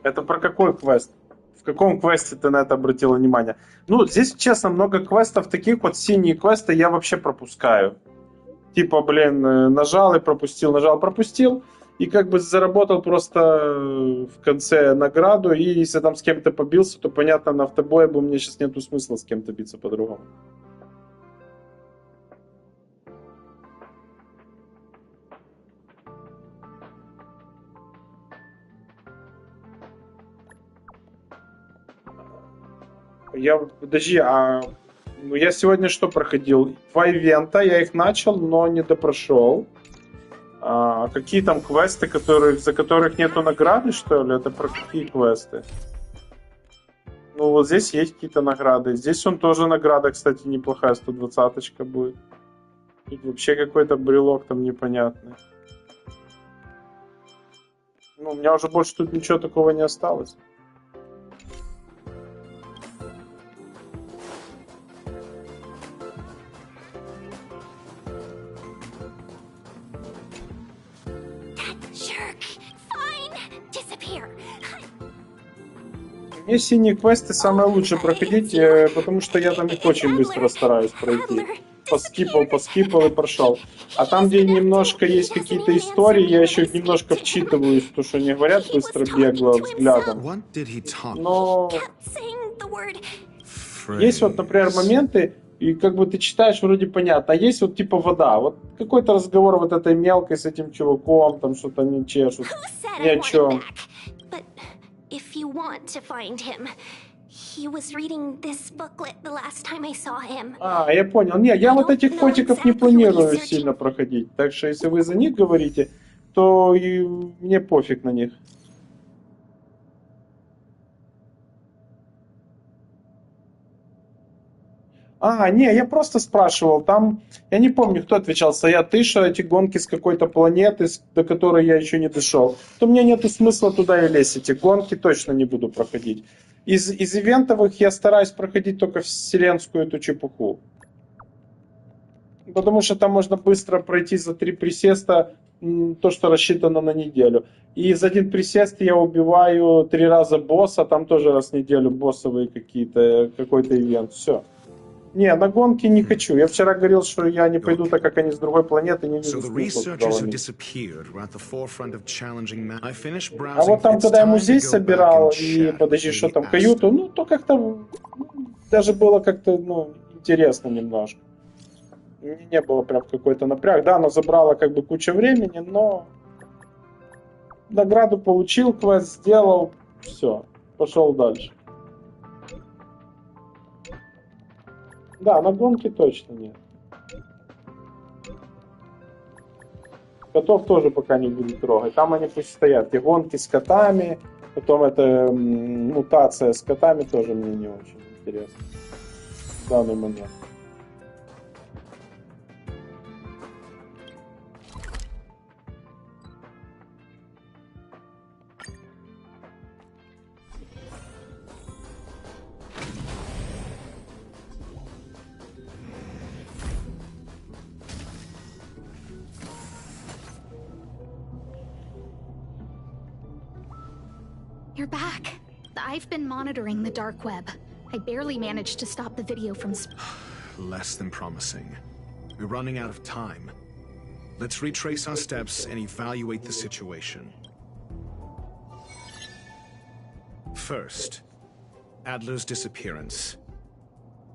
Это про какой квест? В каком квесте ты на это обратила внимание? Ну, здесь, честно, много квестов таких, вот синие квесты я вообще пропускаю. Типа, блин, нажал и пропустил, нажал, пропустил. И как бы заработал просто в конце награду. И если там с кем-то побился, то, понятно, на автобое бы у меня сейчас нету смысла с кем-то биться по-другому. Подожди, ну я сегодня что проходил? 2 ивента, я их начал, но не допрошел. А какие там квесты, за которых нету награды, что ли? Это про какие квесты? Ну, вот здесь есть какие-то награды. Здесь он тоже награда, кстати, неплохая, 120-очка будет. Тут вообще какой-то брелок там непонятный. Ну, у меня уже больше тут ничего такого не осталось. Мне синие квесты самое лучшее проходить, потому что я там их очень быстро стараюсь пройти. Поскипал и прошел. А там, где немножко есть какие-то истории, я еще немножко вчитываюсь, то, что они говорят быстро, бегло, взглядом. Но есть вот, например, моменты, и как бы ты читаешь, вроде понятно, а есть вот типа вода. Вот какой-то разговор вот этой мелкой с этим чуваком, там что-то не чешут, ни о чем. If you want to find him, he was reading this booklet the last time I saw him. А, я понял. Не, я вот этих котиков не планирую сильно проходить. Так что, если вы за них говорите, то и мне пофиг на них. А, не, я просто спрашивал, там, я не помню, кто отвечал, стоят ты, что эти гонки с какой-то планеты, до которой я еще не дошел, то мне нету смысла туда и лезть, эти гонки точно не буду проходить. Из ивентовых я стараюсь проходить только вселенскую эту чепуху. Потому что там можно быстро пройти за 3 присеста то, что рассчитано на неделю. И за 1 присест я убиваю 3 раза босса, там тоже раз в неделю боссовые какие-то, какой-то ивент, все. Не, на гонки не хочу. Я вчера говорил, что я не пойду, так как они с другой планеты, не вижу смысла туда ломить. А вот там, когда я музей собирал и, подожди, что там, каюту, ну, то как-то даже было как-то, ну, интересно немножко. Не было прям какой-то напряг. Да, оно забрало как бы кучу времени, но награду получил, квест сделал, все, пошел дальше. Да, на гонки точно нет. Котов тоже пока не буду трогать. Там они пусть стоят. И гонки с котами, потом это мутация с котами тоже мне не очень интересно в данный момент. You're back. I've been monitoring the dark web. I barely managed to stop the video from Less than promising. We're running out of time. Let's retrace our steps and evaluate the situation. First, Adler's disappearance.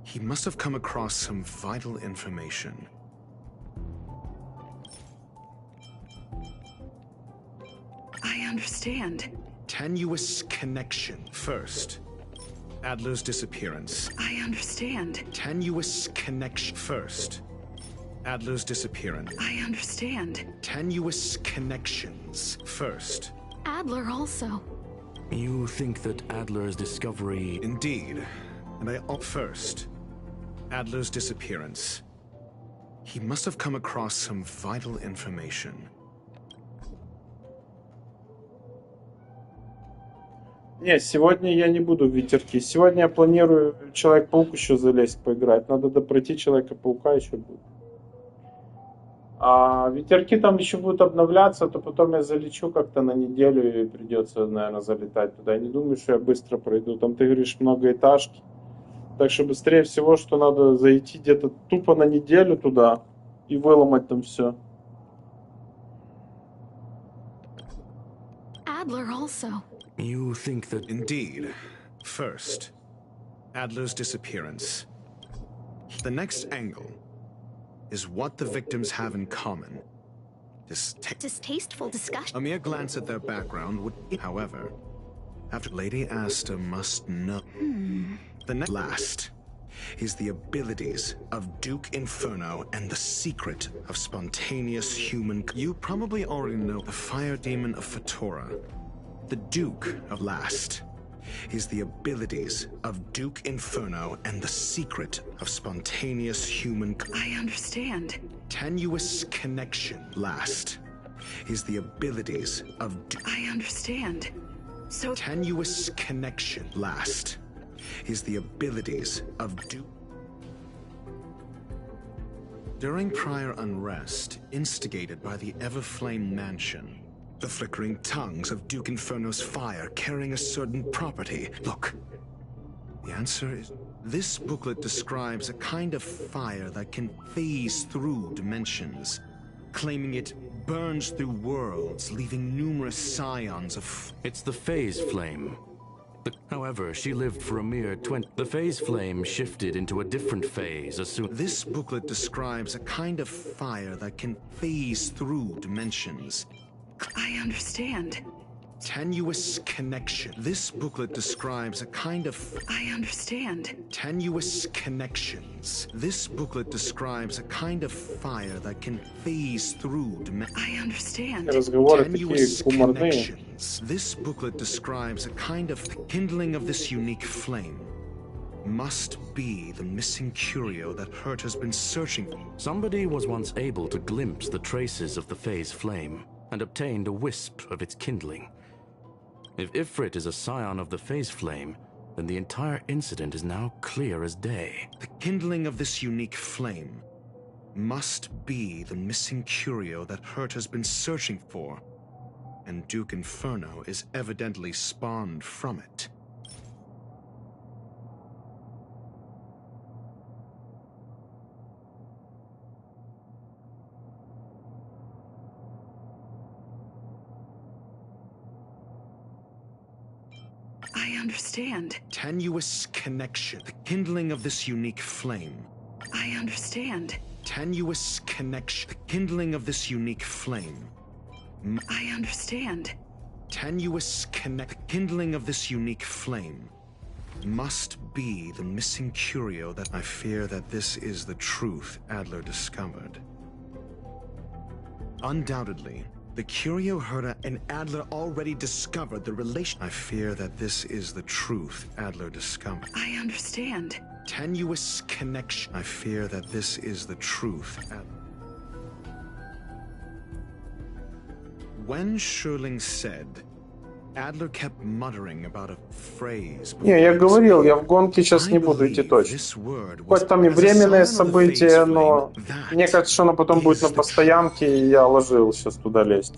He must have come across some vital information. I understand. Tenuous connection. First, Adler's disappearance. I understand. Tenuous connection. First, Adler's disappearance. I understand. Tenuous connections. First. Adler also. You think that Adler's discovery... Indeed. And first, Adler's disappearance. He must have come across some vital information. Не, сегодня я не буду в ветерки. Сегодня я планирую Человек-паук еще залезть поиграть. Надо допройти Человека-паука еще будет. А ветерки там еще будут обновляться, то потом я залечу как-то на неделю и придется, наверное, залетать туда. Я не думаю, что я быстро пройду. Там, ты говоришь, многоэтажки. Так что быстрее всего, что надо зайти где-то тупо на неделю туда и выломать там все. Adler also. You think that... Indeed. First, Adler's disappearance. The next angle is what the victims have in common. Distasteful discussion. A mere glance at their background would... However, after Lady Asta must know... The next last is the abilities of Duke Inferno and the secret of spontaneous human... You probably already know the fire demon of Fatora. The Duke of Last is the abilities of Duke Inferno and the secret of spontaneous human... I understand. Tenuous connection. Last is the abilities of... I understand. So... Tenuous connection. Last is the abilities of Duke... During prior unrest, instigated by the Everflame Mansion, the flickering tongues of Duke Inferno's fire carrying a certain property. Look, the answer is... This booklet describes a kind of fire that can phase through dimensions, claiming it burns through worlds, leaving numerous scions of... It's the phase flame. However, she lived for a mere 20... The phase flame shifted into a different phase as soon... This booklet describes a kind of fire that can phase through dimensions. I understand. Tenuous connection. This booklet describes a kind of... I understand. Tenuous connections. This booklet describes a kind of fire that can phase through dimensions. I understand. Tenuous connections. This booklet describes a kind of... The kindling of this unique flame must be the missing curio that Hurt has been searching for. Somebody was once able to glimpse the traces of the phase flame and obtained a wisp of its kindling. If Ifrit is a scion of the phase flame, then the entire incident is now clear as day. The kindling of this unique flame must be the missing curio that Hurt has been searching for, and Duke Inferno is evidently spawned from it. I understand. Tenuous connection. The kindling of this unique flame. I understand. Tenuous connection. The kindling of this unique flame. I understand. Tenuous connect. The kindling of this unique flame must be the missing curio that... I fear that this is the truth Adler discovered. Undoubtedly, the curio Herta and Adler already discovered the relation... I fear that this is the truth Adler discovered. I understand. Tenuous connection. I fear that this is the truth. When Schurling said, Adler kept muttering about a phrase... Не, я говорил, я в гонке сейчас не буду идти точно. Хоть там и временное событие, но мне кажется, что оно потом будет на постоянке, и я ложил сейчас туда лезть.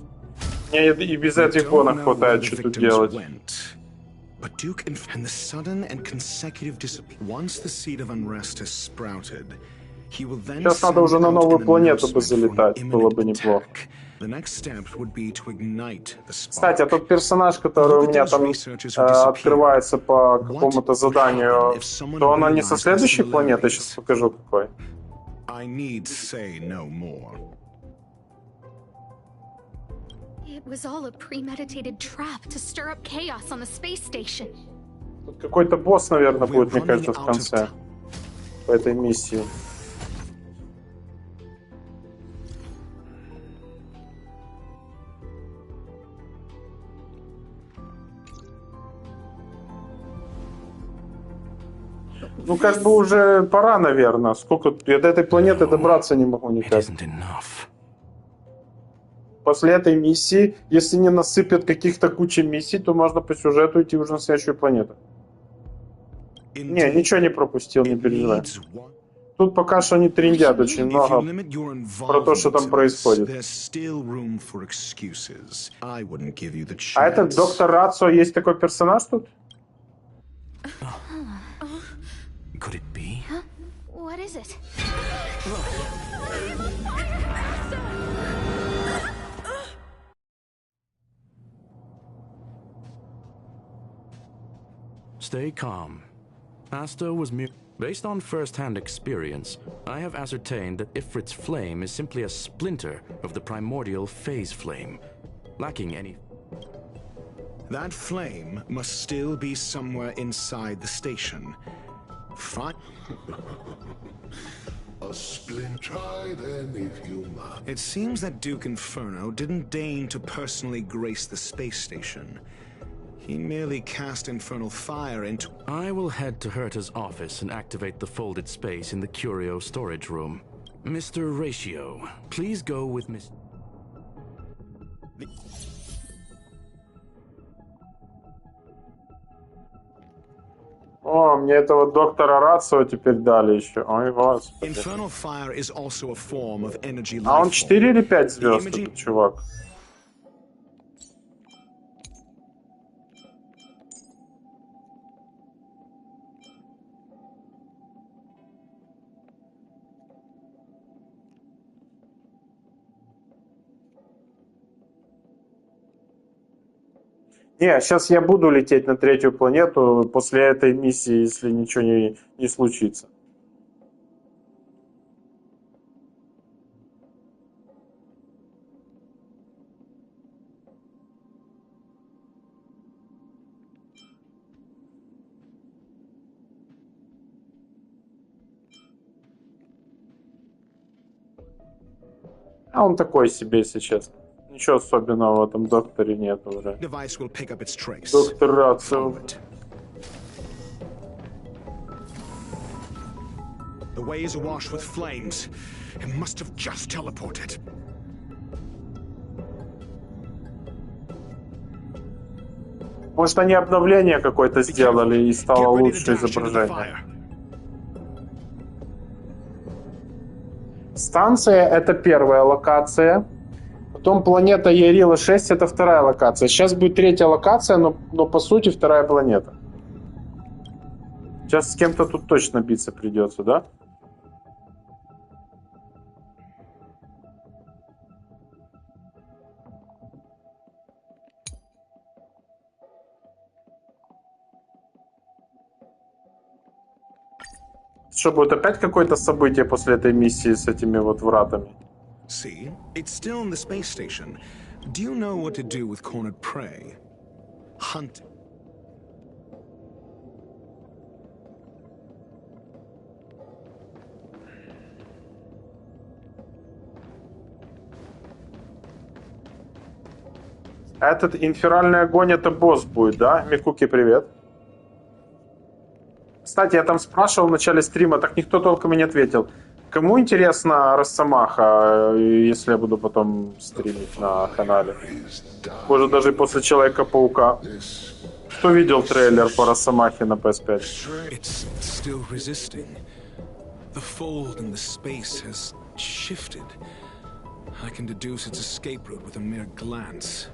Мне и без этих гонок хватает что тут делать. But Duke and the sudden and consecutive disappearance. Once the seed of unrest has sprouted, he will then. Сейчас надо уже на новую планету бы залетать, было бы неплохо. The next step would be to ignite the spark. Кстати, а тот персонаж, который у меня там открывается по какому-то заданию, то оно не со следующей планеты, сейчас покажу какой. I need say no more. It was all a premeditated trap to stir up chaos on the space station. Тут какой-то босс, наверное, будет, мне кажется, в конце по этой миссии. Ну, как бы уже пора, наверное. Сколько... Я до этой планеты добраться не могу никак. После этой миссии, если не насыпят каких-то кучи миссий, то можно по сюжету идти уже на следующую планету. Не, ничего не пропустил, не переживай. Тут пока что они трындят очень много про то, что там происходит. А этот доктор Рацио, есть такой персонаж тут? Could it be? Huh? What is it? Stay calm. Asta was mere. Based on first-hand experience, I have ascertained that Ifrit's flame is simply a splinter of the primordial phase flame, lacking any. That flame must still be somewhere inside the station. Fine. A splint. Try then if you must. It seems that Duke Inferno didn't deign to personally grace the space station. He merely cast infernal fire into. I will head to Herta's office and activate the folded space in the curio storage room. Mr. Ratio, please go with Miss. О, мне этого доктора Рацио теперь дали еще. Ой, господи. А он 4 или 5 звезд, этот чувак? Не, сейчас я буду лететь на третью планету после этой миссии, если ничего не случится. А он такой себе, если честно. Ничего особенного в этом докторе нет уже. Доктор Рацио. The way is awash with flames. It must have just teleported. Может, они обновление какое-то сделали и стало лучше изображение. Станция — это первая локация. Потом планета Ярила 6 — это вторая локация. Сейчас будет третья локация, но по сути вторая планета. Сейчас с кем-то тут точно биться придется, да? Что, будет опять какое-то событие после этой миссии с этими вот вратами? See, it's still in the space station. Do you know what to do with cornered prey? Hunt. Этот инфернальный огонь — это босс будет, да? Микуки, привет. Кстати, я там спрашивал в начале стрима, так никто толком и не ответил. Кому интересна Росомаха, если я буду потом стримить на канале? Может, даже после Человека-паука. Кто видел трейлер по Росомахе на PS5? It's still resisting. The fold in the space has shifted. I can deduce its escape route with a mere glance.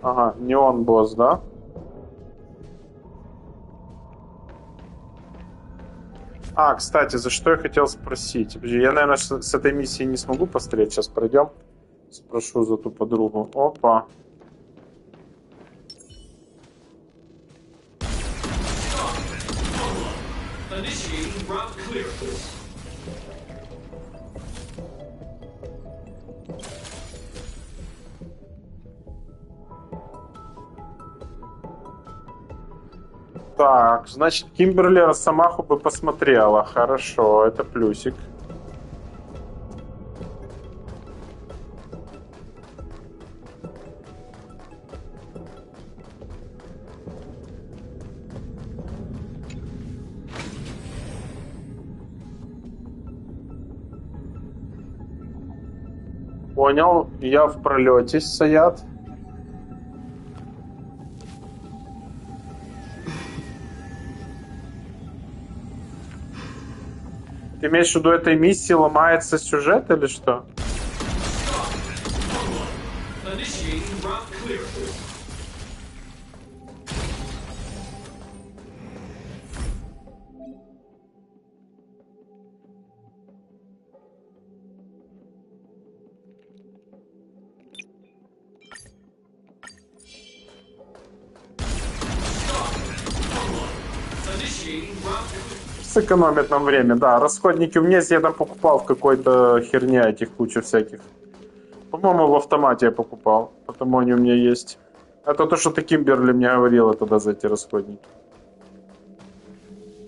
Ага, не он босс, да? А, кстати, за что я хотел спросить? Я, наверное, с этой миссией не смогу посмотреть. Сейчас пройдем. Спрошу за ту подругу. Опа. Так, значит, Кимберли Росомаху бы посмотрела. Хорошо, это плюсик. Понял, я в пролете, Саят. Ты имеешь в виду, этой миссии ломается сюжет или что? Сэкономит нам время, да. Расходники у меня есть, я там покупал в какой-то херне этих куча всяких. По-моему, в автомате я покупал, потому они у меня есть. Это то, что ты, Кимберли, мне говорила тогда за эти расходники.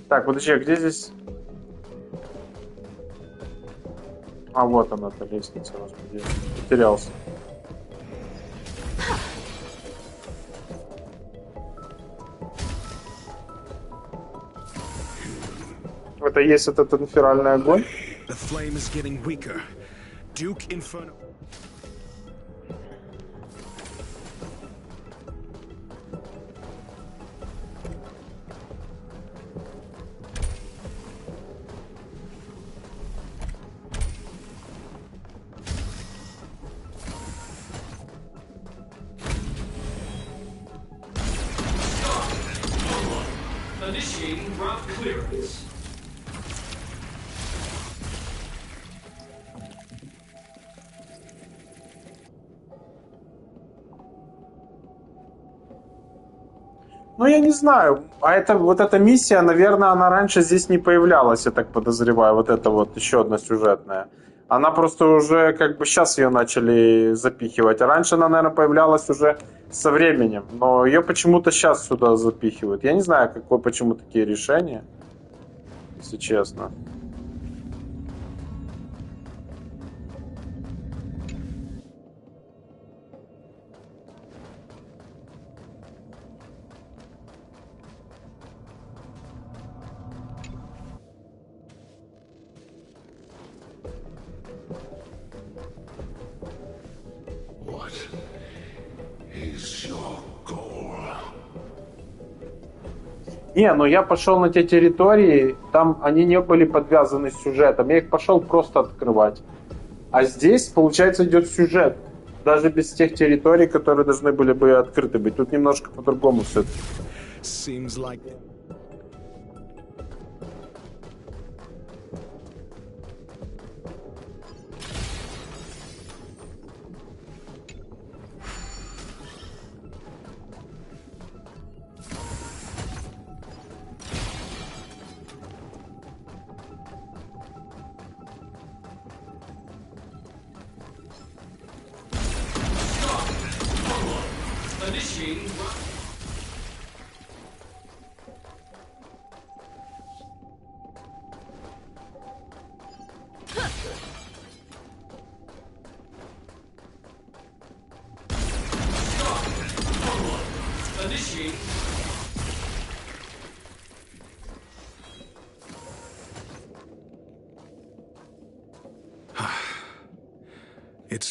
Так, подожди, а где здесь? А, вот она, эта лестница, господи. Потерялся. Это есть этот инфернальный огонь? Ну, я не знаю. А это вот эта миссия, наверное, она раньше здесь не появлялась, я так подозреваю. Вот это вот еще одна сюжетная. Она просто уже как бы сейчас ее начали запихивать. А раньше она, наверное, появлялась уже со временем. Но ее почему-то сейчас сюда запихивают. Я не знаю, почему такие решения, если честно. Не, ну я пошел на те территории, там они не были подвязаны с сюжетом, я их пошел просто открывать. А здесь, получается, идет сюжет, даже без тех территорий, которые должны были бы открыты быть. Тут немножко по-другому все.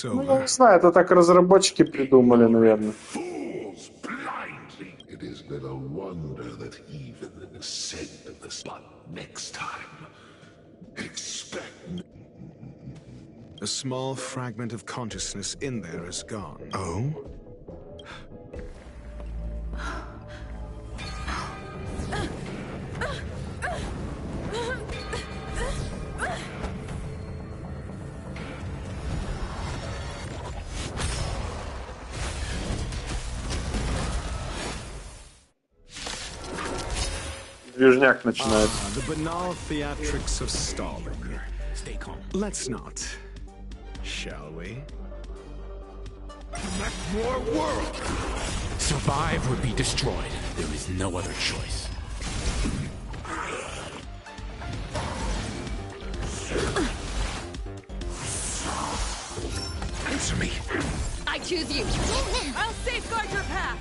Ну, я не знаю, это так разработчики придумали, наверное. A small fragment of consciousness in there is gone. Oh? Движняк начинается. The banal theatrics of stalling. Stay calm. Let's not, shall we? Connect more worlds. Survive or be destroyed. There is no other choice. Answer me. I choose you. I'll safeguard your path.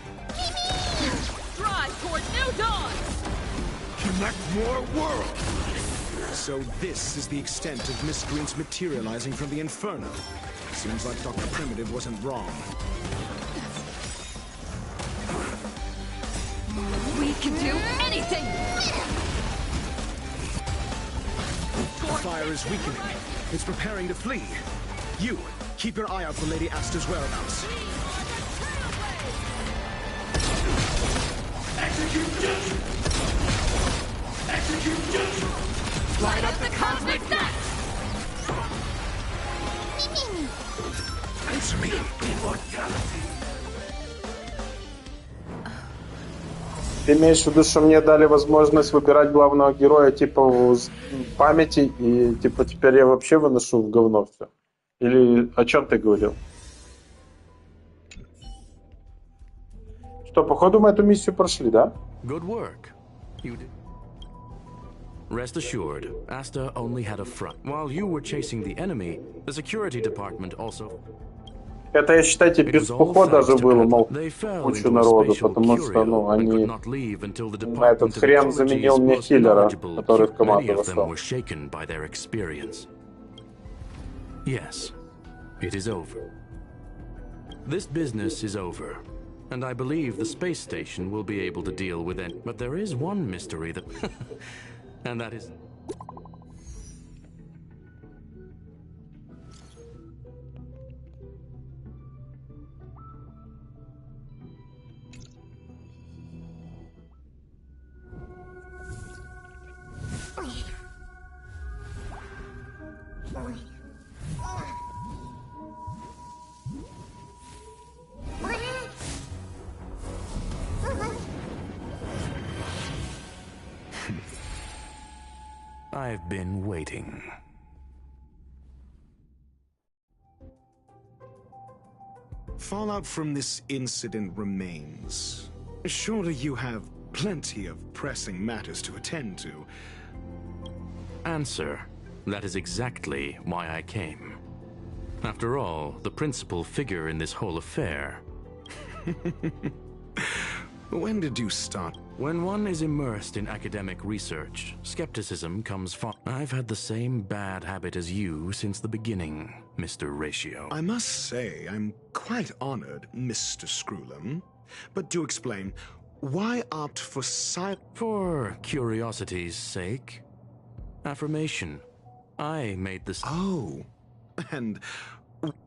Drive toward new dawns. Connect more worlds. So this is the extent of miscreants materializing from the Inferno. Seems like Dr. Primitive wasn't wrong. We can do anything. The fire is weakening. It's preparing to flee. You, keep your eye out for Lady Asta's whereabouts. Execute justice. Execute justice. Light up the cosmic net. Answer me. Immortality. Ты имеешь в виду, что мне дали возможность выбирать главного героя типа в памяти, и типа теперь я вообще выношу в говно все? Или о чем ты говорил? Что, походу мы эту миссию прошли, да? Good work. You did. Rest assured, Asta only had a front. While you were chasing the enemy, the security department also... Это, я считайте, без похода даже было, мол, кучу народу, потому что, ну, они... Этот хрен заменил мне хиллера, который в команду вошел. Yes, it is over. This business is over, and I believe the space station will be able to deal with it. But there is one mystery that... and that is... I've been waiting. Fallout from this incident remains. Surely you have plenty of pressing matters to attend to. Answer. That is exactly why I came. After all, the principal figure in this whole affair. When did you start? When one is immersed in academic research, skepticism comes from... I've had the same bad habit as you since the beginning, Mr. Ratio. I must say, I'm quite honored, Mr. Screwlam. But do explain, why opt for For curiosity's sake. Affirmation. I made this... Oh, and...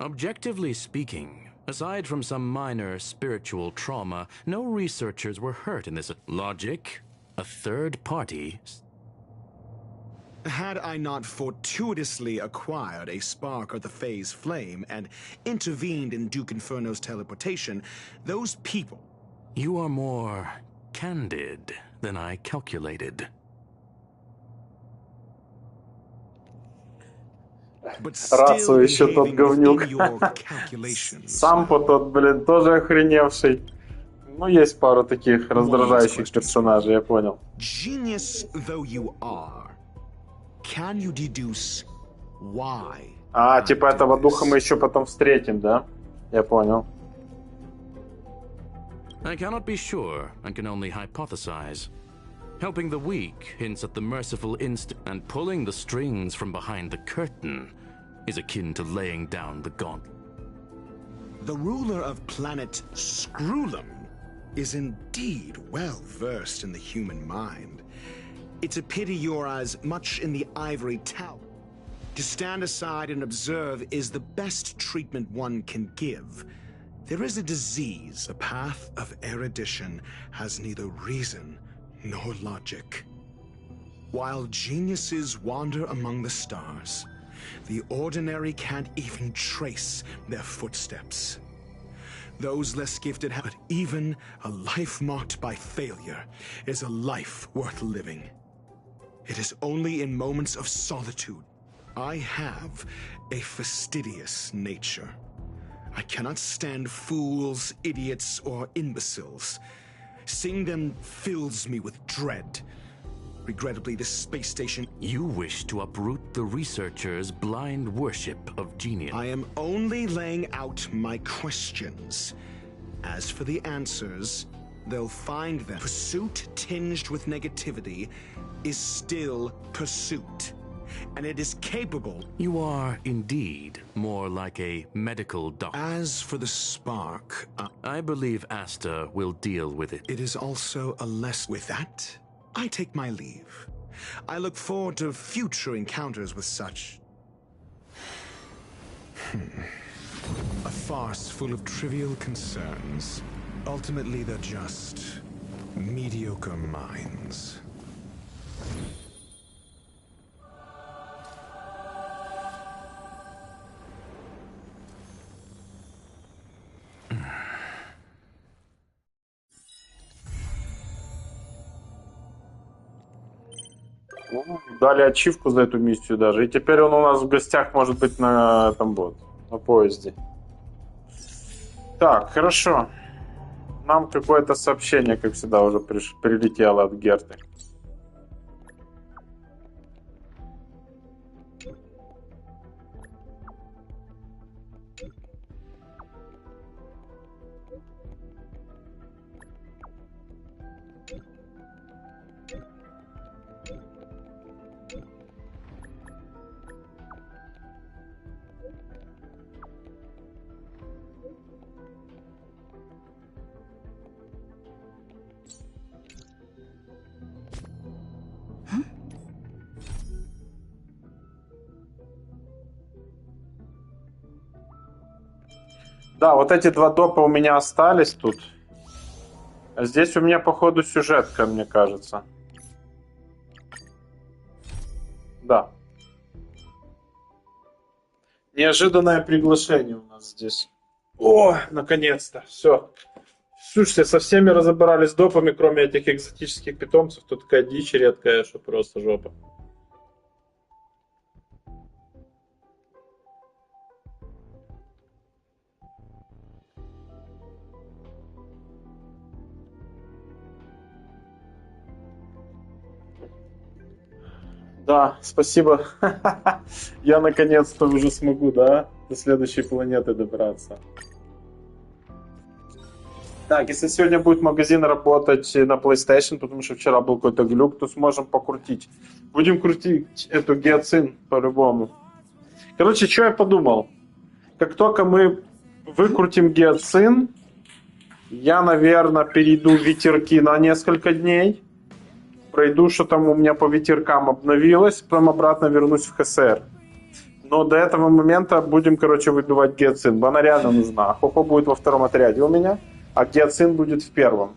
Objectively speaking, aside from some minor spiritual trauma, no researchers were hurt in this. Logic? A third party? Had I not fortuitously acquired a spark of the phase flame and intervened in Duke Inferno's teleportation, those people... You are more candid than I calculated. Рацию еще тот говнюк. Сампо тот, блин, тоже охреневший. Ну, есть пару таких раздражающих персонажей, я понял. Genius though you are, can you deduce why? А, типа этого духа мы еще потом встретим, да? Я понял. I cannot be sure and can only hypothesize. Helping the weak hints at the merciful instinct, and pulling the strings from behind the curtain is akin to laying down the gauntlet. The ruler of planet Screwlam is indeed well versed in the human mind. It's a pity you're as much in the ivory tower. To stand aside and observe is the best treatment one can give. There is a disease, a path of erudition has neither reason nor logic. While geniuses wander among the stars, the ordinary can't even trace their footsteps. Those less gifted have, but even a life marked by failure is a life worth living. It is only in moments of solitude. I have a fastidious nature. I cannot stand fools, idiots, or imbeciles. Seeing them fills me with dread. Regrettably, this space station... You wish to uproot the researchers' blind worship of genius. I am only laying out my questions. As for the answers, they'll find them. Pursuit tinged with negativity is still pursuit. And it is capable... You are, indeed, more like a medical doctor. As for the spark... I believe Asta will deal with it. It is also a lesson. With that, I take my leave. I look forward to future encounters with such... A farce full of trivial concerns. Ultimately, they're just... mediocre minds. Дали ачивку за эту миссию даже. И теперь он у нас в гостях может быть на этом вот, на поезде. Так, хорошо. Нам какое-то сообщение, как всегда, уже прилетело от Герты. Да, вот эти два допа у меня остались тут. А здесь у меня, походу, сюжетка, мне кажется. Да. Неожиданное приглашение у нас здесь. О, наконец-то, все. Слушайте, со всеми разобрались с допами, кроме этих экзотических питомцев. Тут такая дичь редкая, что просто жопа. Да, спасибо. Я наконец-то уже смогу, да, до следующей планеты добраться. Так, если сегодня будет магазин работать на PlayStation, потому что вчера был какой-то глюк, то сможем покрутить. Будем крутить эту гиацин по-любому. Короче, что я подумал? Как только мы выкрутим гиацин, я, наверное, перейду в ветерки на несколько дней. Пройду, что там у меня по ветеркам обновилось, потом обратно вернусь в ХСР. Но до этого момента будем, короче, выбивать гиацин. Она реально нужна. Охота будет во втором отряде у меня, а гиацин будет в первом.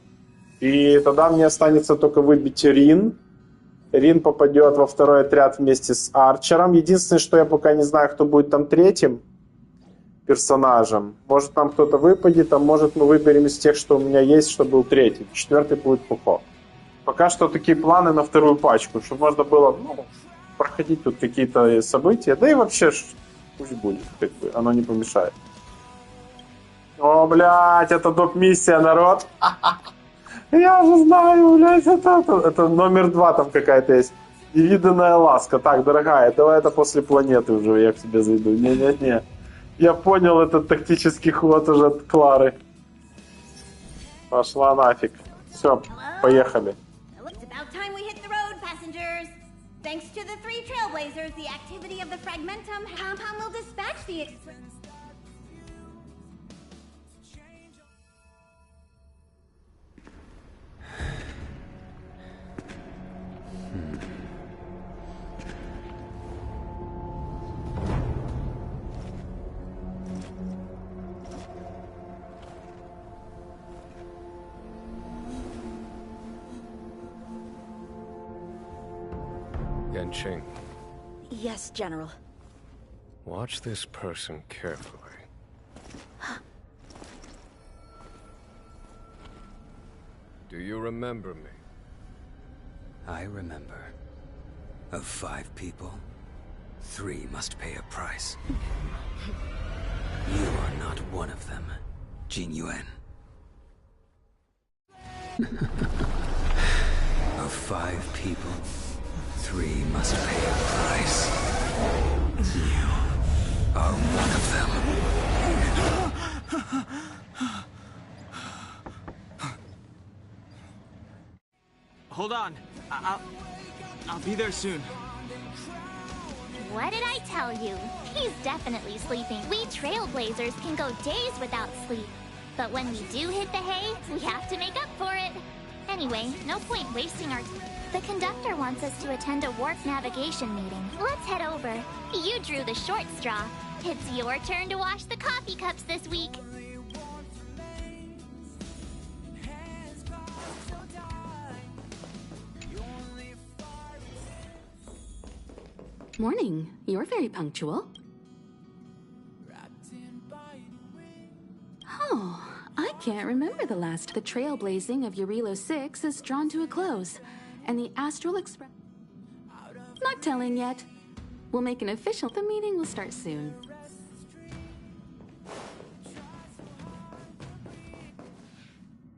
И тогда мне останется только выбить Рин. Рин попадет во второй отряд вместе с Арчером. Единственное, что я пока не знаю, кто будет там третьим персонажем. Может, там кто-то выпадет, а может, мы выберем из тех, что у меня есть, что был третий. Четвертый будет Пухо. Пока что такие планы на вторую пачку, чтобы можно было проходить тут какие-то события. Да и вообще, пусть будет, как бы, оно не помешает. О, блядь, это доп-миссия, народ. Я уже знаю, блядь, это номер 2 там какая-то есть. Невиданная ласка. Так, дорогая, давай это после планеты уже я к тебе зайду. Не-не-не. Я понял этот тактический ход уже от Клары. Пошла нафиг. Все, поехали. About time we hit the road, passengers. Thanks to the 3 trailblazers, the activity of the Fragmentum compound will dispatch the... Yanqing, Yes, General. watch this person carefully. Do you remember me? I remember. Of 5 people, 3 must pay a price. You are not one of them, Jin Yuan. Of 5 people, 3 must pay a price. You are one of them. Hold on. I'll be there soon. What did I tell you? He's definitely sleeping. We trailblazers can go days without sleep. But when we do hit the hay, we have to make up for it. Anyway, no point wasting our... The conductor wants us to attend a warp navigation meeting. Let's head over. You drew the short straw. It's your turn to wash the coffee cups this week. Morning. You're very punctual. Oh, I can't remember the last. The trailblazing of Eurilo 6 is drawn to a close, and the Astral Express... Not telling yet. We'll make an official... The meeting will start soon.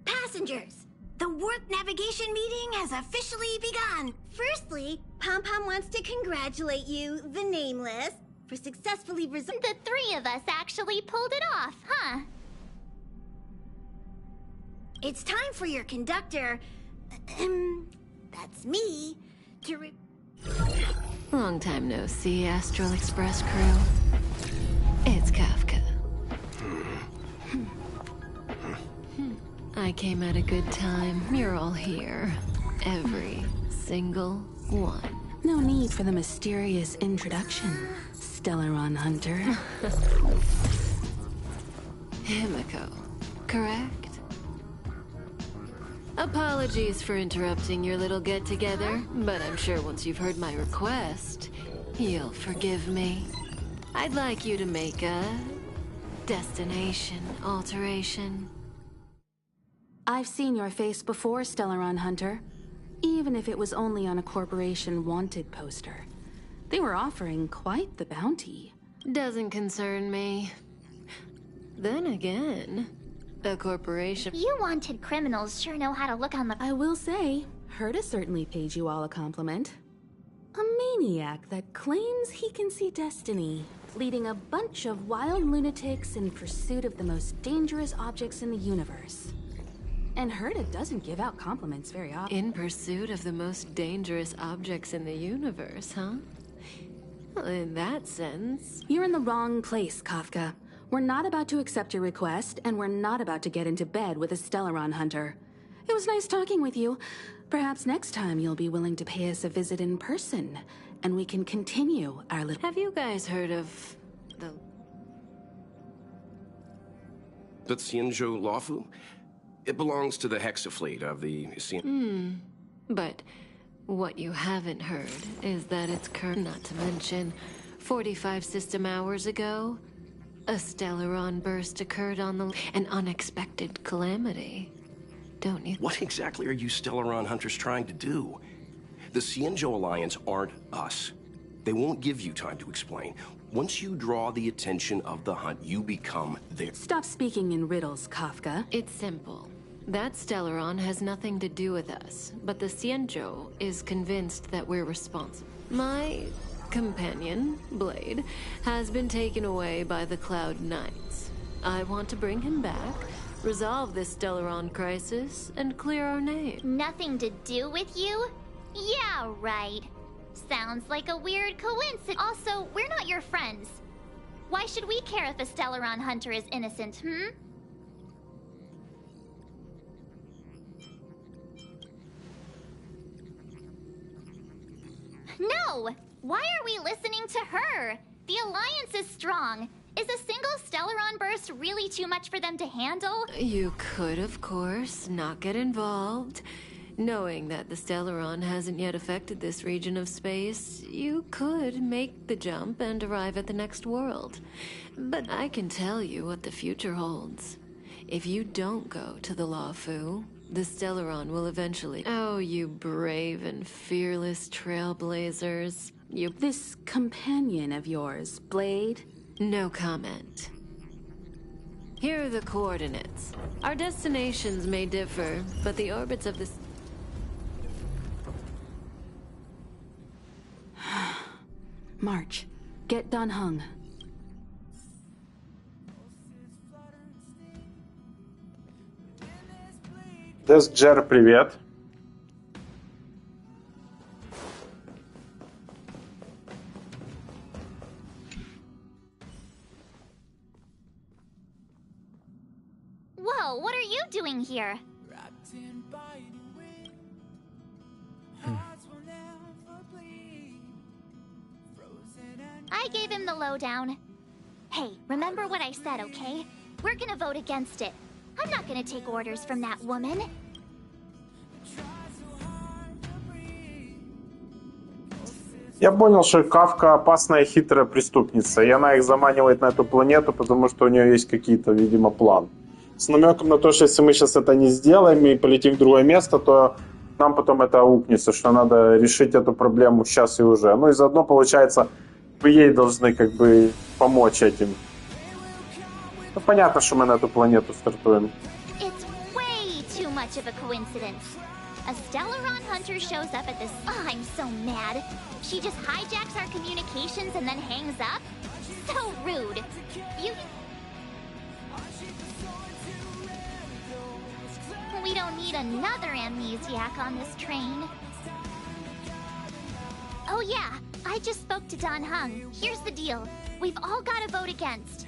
Passengers, the warp navigation meeting has officially begun. Firstly, Pom-Pom wants to congratulate you, the Nameless, for successfully The 3 of us actually pulled it off, huh? It's time for your conductor, that's me, to Long time no see, Astral Express crew. It's Kafka. I came at a good time. You're all here. Every single one. No need for the mysterious introduction, Stellaron Hunter. Himiko, correct? Apologies for interrupting your little get-together, but I'm sure once you've heard my request, you'll forgive me. I'd like you to make a destination alteration. I've seen your face before, Stellaron Hunter. Even if it was only on a corporation wanted poster. They were offering quite the bounty. Doesn't concern me. Then again, a corporation... You wanted criminals sure know how to look on the... I will say, Herta certainly paid you all a compliment. A maniac that claims he can see destiny, leading a bunch of wild lunatics in pursuit of the most dangerous objects in the universe. And Herta doesn't give out compliments very often. In pursuit of the most dangerous objects in the universe, huh? Well, in that sense... You're in the wrong place, Kafka. We're not about to accept your request, and we're not about to get into bed with a Stellaron Hunter. It was nice talking with you. Perhaps next time you'll be willing to pay us a visit in person, and we can continue our little... Have you guys heard of the... The Syanzhou Lawfu? It belongs to the Hexafleet of the... But what you haven't heard is that it's current, not to mention, 45 system hours ago, a Stellaron burst occurred on the... An unexpected calamity. Don't you... What exactly are you Stellaron hunters trying to do? The Syanzhou Alliance aren't us. They won't give you time to explain. Once you draw the attention of the hunt, you become their... Stop speaking in riddles, Kafka. It's simple. That Stellaron has nothing to do with us, but the Syanzhou is convinced that we're responsible. My companion, Blade, has been taken away by the Cloud Knights. I want to bring him back, resolve this Stellaron crisis, and clear our name. Nothing to do with you? Yeah, right. Sounds like a weird coincidence. Also, we're not your friends. Why should we care if a Stellaron Hunter is innocent, No! Why are we listening to her? The Alliance is strong. Is a single Stellaron burst really too much for them to handle? You could, of course, not get involved. Knowing that the Stellaron hasn't yet affected this region of space, you could make the jump and arrive at the next world. But I can tell you what the future holds. If you don't go to the Lawfu, the Stellaron will eventually... Oh, you brave and fearless trailblazers. This companion of yours, Blade? No comment. Here are the coordinates. Our destinations may differ, but the orbits of this... March, get Dan Heng. Джер, привет. Whoa, what are you doing here? I gave him the lowdown. Hey, remember what I said, okay? We're gonna vote against it. I'm not gonna take orders from that woman. Я понял, что Кавка опасная хитрая преступница, и она их заманивает на эту планету, потому что у нее есть какие-то, видимо, план. С намеком на то, что если мы сейчас это не сделаем и полетим в другое место, то нам потом это аукнется, что надо решить эту проблему сейчас и уже. Ну и заодно, получается, вы ей должны как бы помочь этим. Ну понятно, что мы на эту планету стартуем. It's way too much of a coincidence. A Stellaron hunter shows up at this... Oh, I'm so mad. She just hijacks our communications and then hangs up? So rude. We don't need another amnesiac on this train. Oh yeah, I just spoke to Dan Heng. Here's the deal. We've all got to vote against.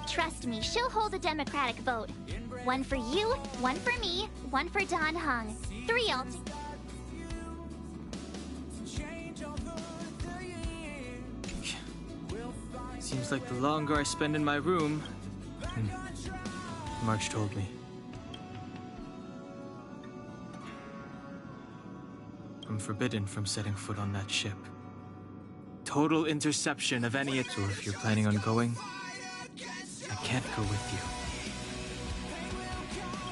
Trust me, she'll hold a democratic vote. One for you, one for me, one for Dan Heng. 3 all together. Seems like the longer I spend in my room... March told me. I'm forbidden from setting foot on that ship. Total interception of any... So if you're planning on going, I can't go with you.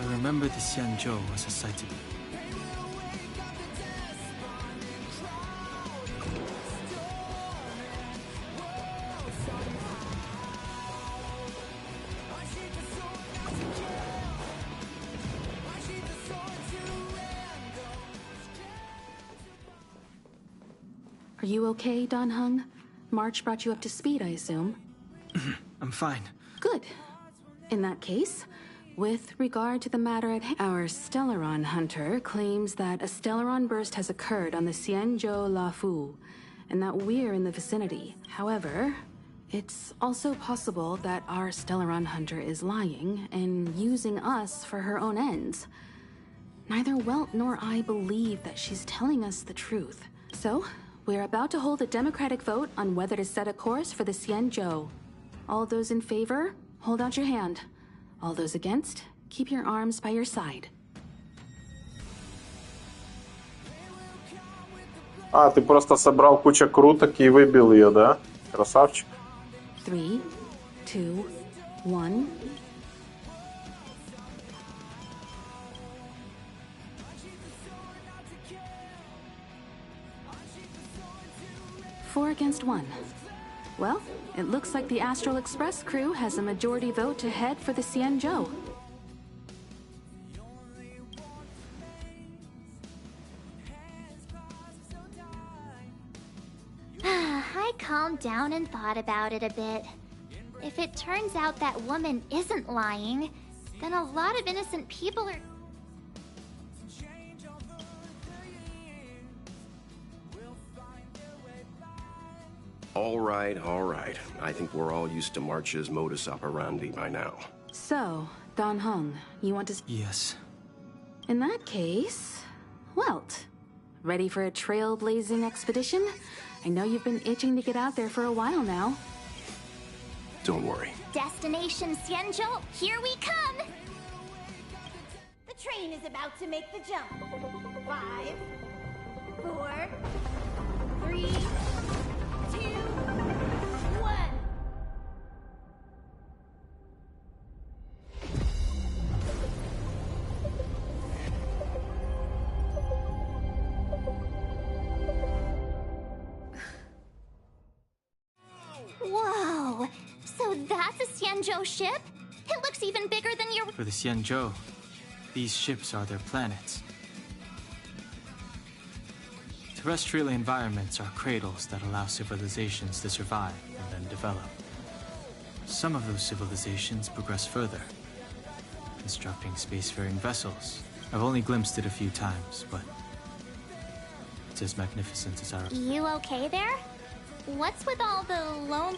I remember the Xianzhou as a sight to... Are you okay, Dan Heng? March brought you up to speed, I assume. I'm fine. Good. In that case, with regard to the matter at hand, our Stellaron hunter claims that a Stellaron burst has occurred on the Xianzhou Lafou, and that we're in the vicinity. However, it's also possible that our Stellaron hunter is lying and using us for her own ends. Neither Welt nor I believe that she's telling us the truth. So, we're about to hold a democratic vote on whether to set a course for the Xianzhou. All those in favor, hold out your hand. All those against, keep your arms by your side. А, ты просто собрал кучу круток и выбил ее, да? Красавчик. 3, 2, 1. Four against 1. Well, it looks like the Astral Express crew has a majority vote to head for the Xianzhou. I calmed down and thought about it a bit. If it turns out that woman isn't lying, then a lot of innocent people are... All right, all right. I think we're all used to March's modus operandi by now. So, Dan Heng, you want to... Yes. In that case, Welt, ready for a trailblazing expedition? I know you've been itching to get out there for a while now. Don't worry. Destination Xianzhou, here we come! The train is about to make the jump. 5, 4, 3, 2, 1. Whoa! So that's a Xianzhou ship? It looks even bigger than your... For the Xianzhou, these ships are their planets. Terrestrial environments are cradles that allow civilizations to survive and then develop. Some of those civilizations progress further, constructing spacefaring vessels. I've only glimpsed it a few times, but it's as magnificent as our... You okay there? What's with all the lone...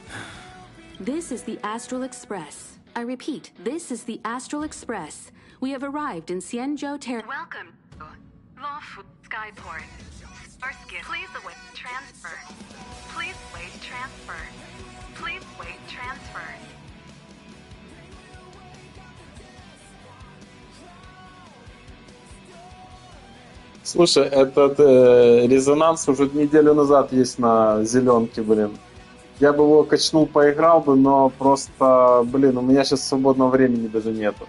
This is the Astral Express. I repeat, this is the Astral Express. We have arrived in Xianzhou Welcome to Lawful Skyport. Please await transfer. Please wait transfer. Please wait transfer. Слушай, этот резонанс уже неделю назад есть на зеленке, блин. Я бы его качнул, поиграл бы, но просто, блин, у меня сейчас свободного времени даже нету.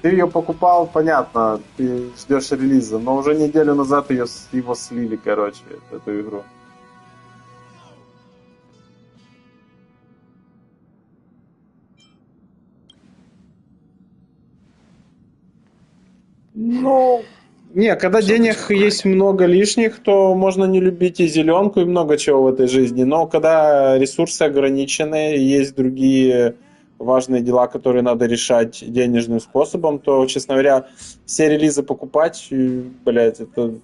Ты ее покупал, понятно, ты ждешь релиза, но уже неделю назад его слили, короче, эту игру. Ну, не, когда денег есть много лишних, то можно не любить и зеленку, и много чего в этой жизни. Но когда ресурсы ограничены, есть другие важные дела, которые надо решать денежным способом, то, честно говоря, все релизы покупать, блядь, это...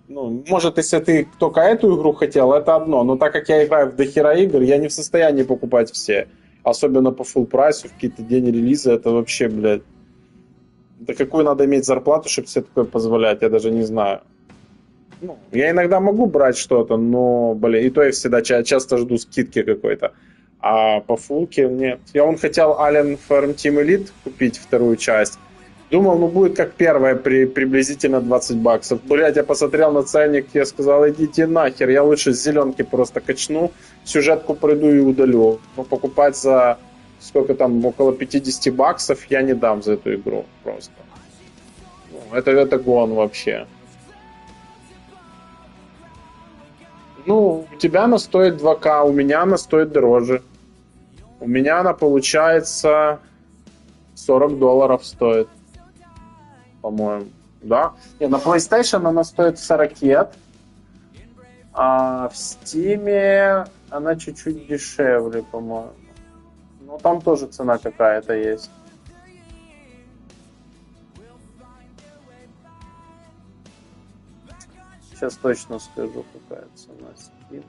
Ну, может, если ты только эту игру хотел, это одно. Но так как я играю в дохера игр, я не в состоянии покупать все. Особенно по фулл прайсу, в какие-то дни релиза, это вообще, блядь... Да какую надо иметь зарплату, чтобы себе такое позволять, я даже не знаю. Ну, я иногда могу брать что-то, но, блин, и то я всегда часто жду скидки какой-то. А по фулке нет. Я хотел Alien Farm Team Elite купить вторую часть. Думал, ну будет как первая, приблизительно $20. Блять, я посмотрел на ценник, я сказал, идите нахер, я лучше с зеленки просто качну, сюжетку пройду и удалю. Но покупать за... Сколько там, около $50 я не дам за эту игру просто. Ну, это гон вообще. Ну, у тебя она стоит 2К, у меня она стоит дороже. У меня она, получается, $40 стоит. По-моему. Да? Не, на PlayStation она стоит 40, а в Steam она чуть-чуть дешевле, по-моему. Ну, там тоже цена какая-то есть. Сейчас точно скажу, какая цена Steam.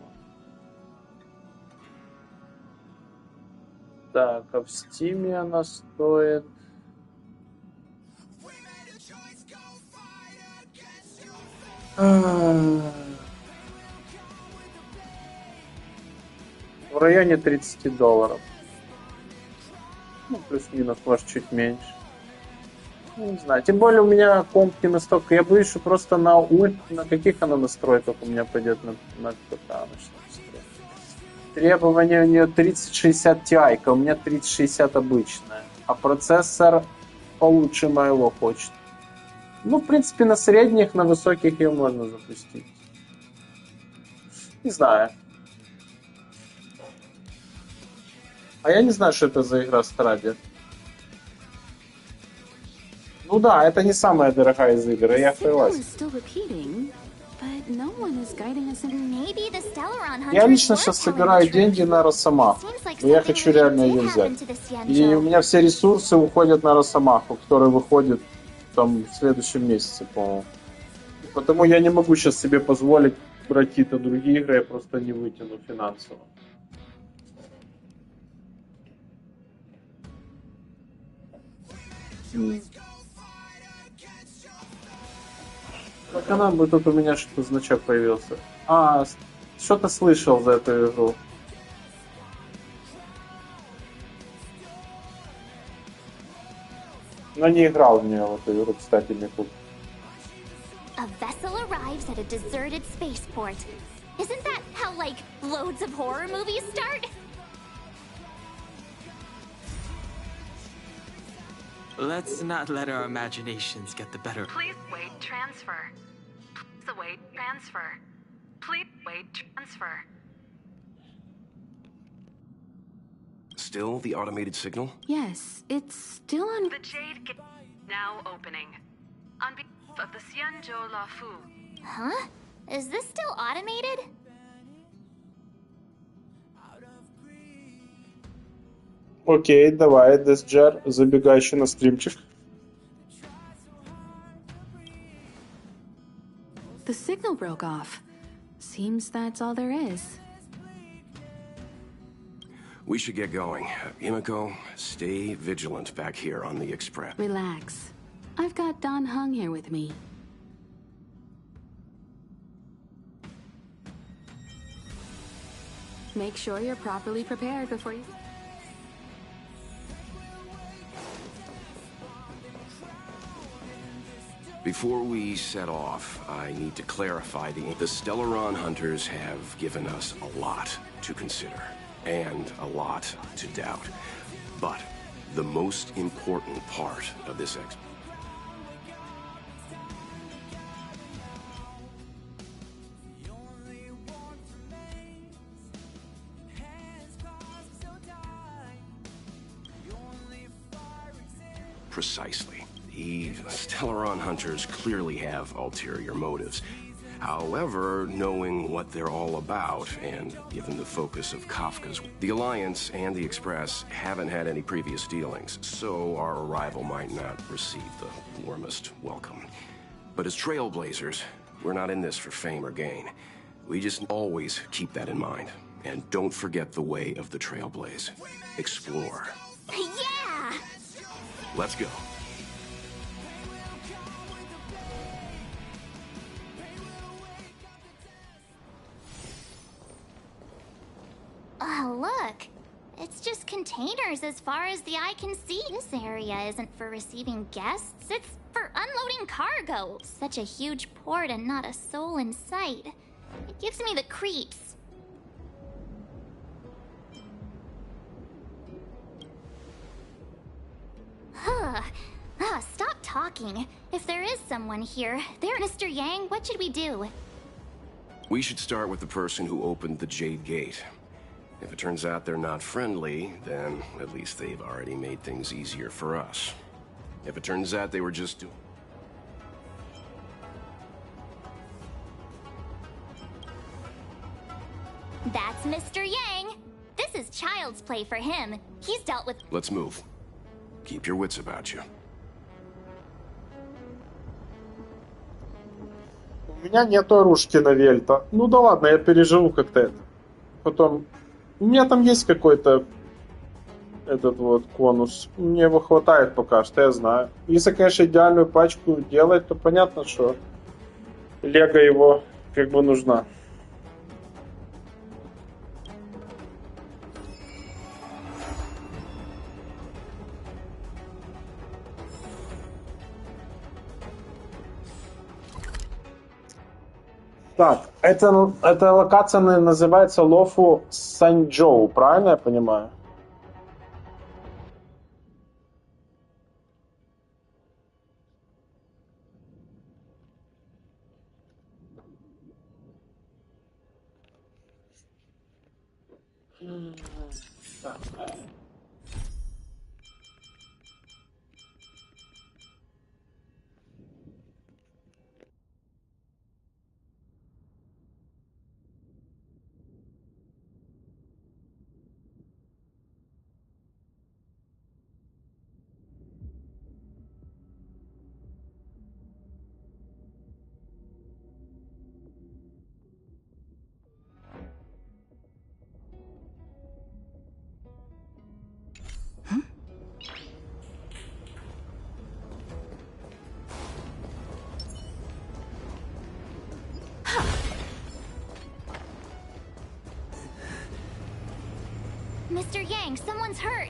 Так, а в Steam она стоит... В районе $30. Ну, плюс-минус, может, чуть меньше. Ну, не знаю. Тем более у меня комп не настолько... Я боюсь, что просто на ульт... На каких она настройках у меня пойдет на ПК. Требования у нее 3060 Ti, у меня 3060 обычная. А процессор получше моего хочет. Ну, в принципе, на средних, на высоких ее можно запустить. Не знаю. А я не знаю, что это за игра Стради. Ну да, это не самая дорогая из игр, я согласен. Я лично сейчас собираю деньги на Росомаху. Я хочу реально ее взять. И у меня все ресурсы уходят на Росомаху, который выходит там в следующем месяце, по-моему. Потому я не могу сейчас себе позволить брать какие-то другие игры, я просто не вытяну финансово. Так она бы тут у меня что-то значок появился. А, что-то слышал за эту игру. Но не играл в нее в эту игру, кстати, не тут. A vessel arrives at a deserted spaceport. Isn't that how, like, loads of horror movies start? Let's not let our imaginations get the better. Please wait transfer. Please await transfer. Please wait transfer. still the automated signal? Yes, it's still on. The Jade Gate now opening. On behalf of the Xianzhou Lawfu. Huh? Is this still automated? Окей, давай, Десджар, забегай еще на стримчик. The signal broke off. Seems that's all there is. We should get going. Himiko, stay vigilant back here on the Express. Relax. I've got Don Hung here with me. Make sure you're properly prepared before you... Before we set off, I need to clarify the Stellaron hunters have given us a lot to consider, and a lot to doubt. But the most important part of this Precisely. The Stellaron hunters clearly have ulterior motives. However, knowing what they're all about, and given the focus of Kafka's, the Alliance and the Express haven't had any previous dealings, so our arrival might not receive the warmest welcome. But as trailblazers, we're not in this for fame or gain. We just always keep that in mind. And don't forget the way of the trailblaze. Explore. Yeah! Let's go. Oh, look. It's just containers as far as the eye can see. This area isn't for receiving guests, it's for unloading cargo. Such a huge port and not a soul in sight. It gives me the creeps. Stop talking. If there is someone here, there, Mr. Yang, what should we do? We should start with the person who opened the Jade Gate. If it turns out they're not friendly, then at least they've already made things easier for us. If it turns out they were just doing... That's Mr. Yang. This is child's play for him. He's dealt with... Let's move. Keep your wits about you. У меня нету оружки на Вельта. Ну да ладно, я переживу как-то это. Потом... У меня там есть какой-то... Этот вот конус. Мне его хватает пока что, я знаю. Если, конечно, идеальную пачку делать, то понятно, что... Лего его как бы нужна. Так, эта локация называется Лофу Сяньчжоу, правильно я понимаю? Mr. Yang, someone's hurt.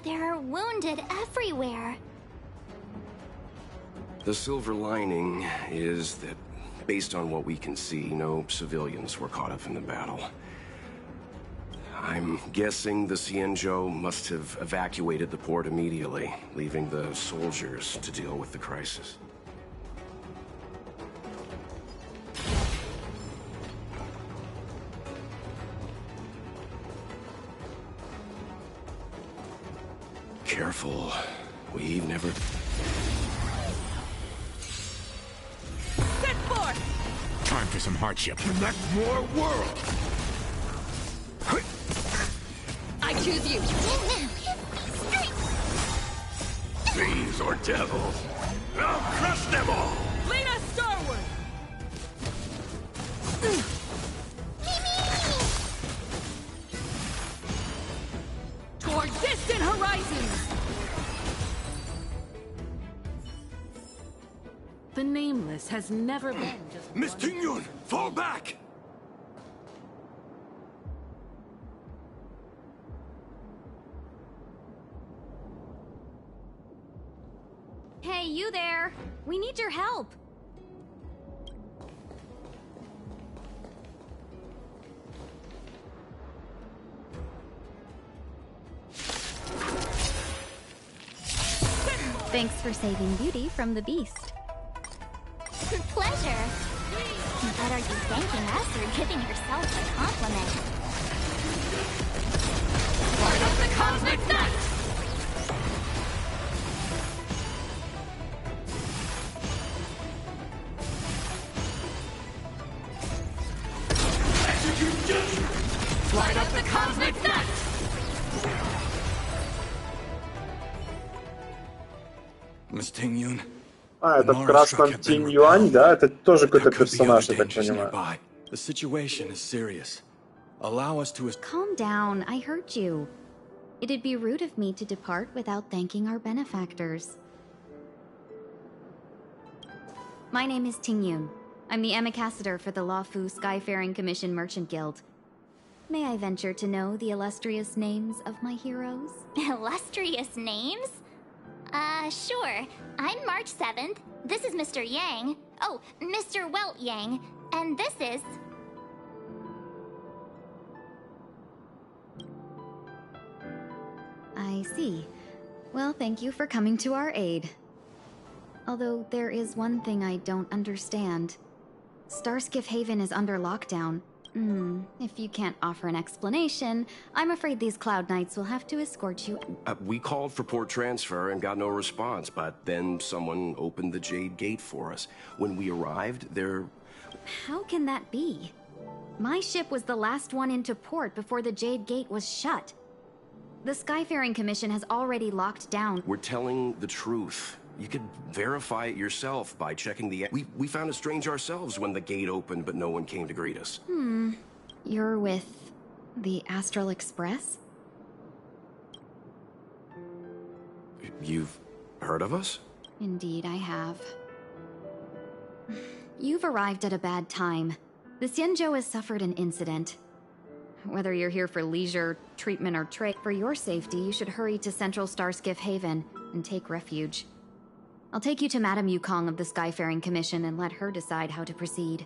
there are wounded everywhere. The silver lining is that, based on what we can see, no civilians were caught up in the battle. I'm guessing the Xianzhou must have evacuated the port immediately, leaving the soldiers to deal with the crisis. Careful. We've never... Set forth! Time for some hardship. Connect more worlds! I choose you. Fiends or devils, I'll crush them all! Lead us starward! Toward distant horizons! The Nameless has never been just... Miss Tingyun, fall back! Hey, you there! We need your help! Thanks for saving Beauty from the Beast. Pleasure! But are you thanking us or giving yourself a compliment? Light up the cosmic night! Light up the cosmic night! Miss Tingyun. А, это в красном Тинь Юань, да? Это тоже какой-то персонаж, я так понимаю. The situation is serious. Allow us to... Calm down, I heard you. It'd be rude of me to depart without thanking our benefactors. My name is Tingyun. I'm the ambassador for the Lawfu Skyfaring Commission Merchant Guild. May I venture to know the illustrious names of my heroes? Illustrious names? Sure. I'm March 7th. This is Mr. Yang. Oh, Mr. Welt Yang. And this is... I see. Well, thank you for coming to our aid. Although there is one thing I don't understand. Starskiff Haven is under lockdown. If you can't offer an explanation, I'm afraid these Cloud Knights will have to escort you. We called for port transfer and got no response, but then someone opened the Jade Gate for us. When we arrived, there... How can that be? My ship was the last one into port before the Jade Gate was shut. The Skyfaring Commission has already locked down. We're telling the truth. You could verify it yourself by checking the... We found it strange ourselves when the gate opened, but no one came to greet us. You're with the Astral Express? You've heard of us? Indeed, I have. You've arrived at a bad time. The Xianzhou has suffered an incident. Whether you're here for leisure, treatment, or trade, for your safety, you should hurry to Central Starskiff Haven and take refuge. I'll take you to Madame Yukong of the Skyfaring Commission and let her decide how to proceed.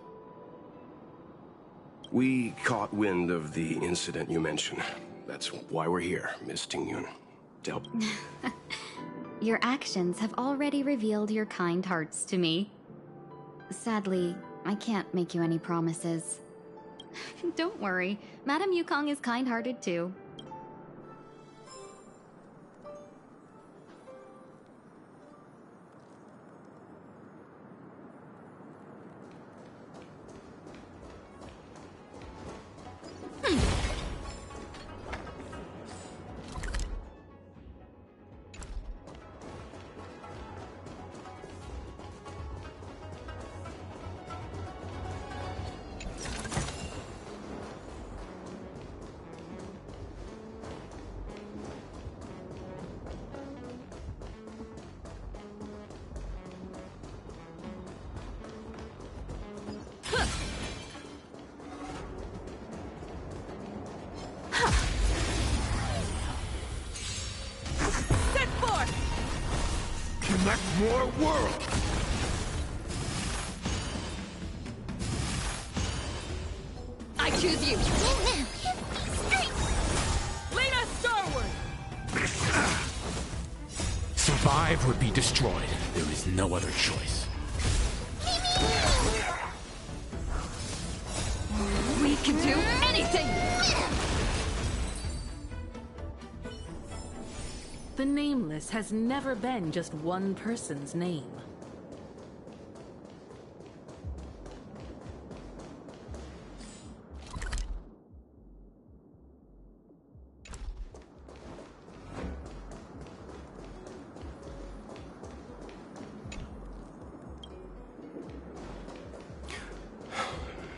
We caught wind of the incident you mentioned. That's why we're here, Miss Tingyun. To help. Your actions have already revealed your kind hearts to me. Sadly, I can't make you any promises. Don't worry, Madame Yukong is kind-hearted too. Connect more worlds! I choose you! Lead us starward! Survive or be destroyed. There is no other choice. We can do anything! The Nameless has never been just one person's name.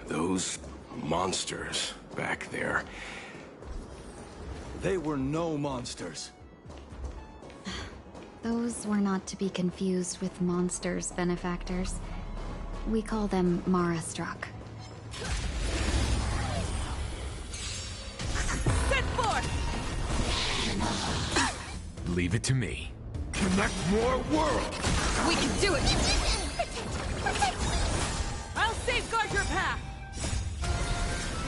Those monsters back there. They were no monsters. Those were not to be confused with monsters, benefactors. We call them Mara-struck. Set forth! Leave it to me. Connect more worlds! We can do it! I'll safeguard your path!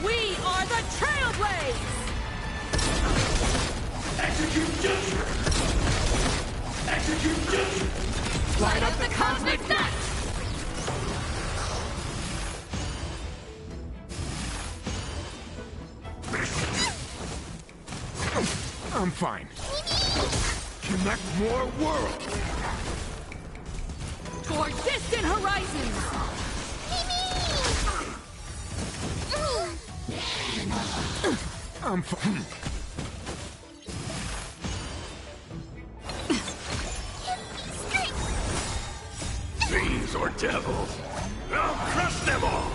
We are the Trailblaze! Execute justice! Execute justice! Light up the cosmic net! I'm fine. Connect more worlds! Toward distant horizons! I'm fine. Fiends or devils, I'll crush them all!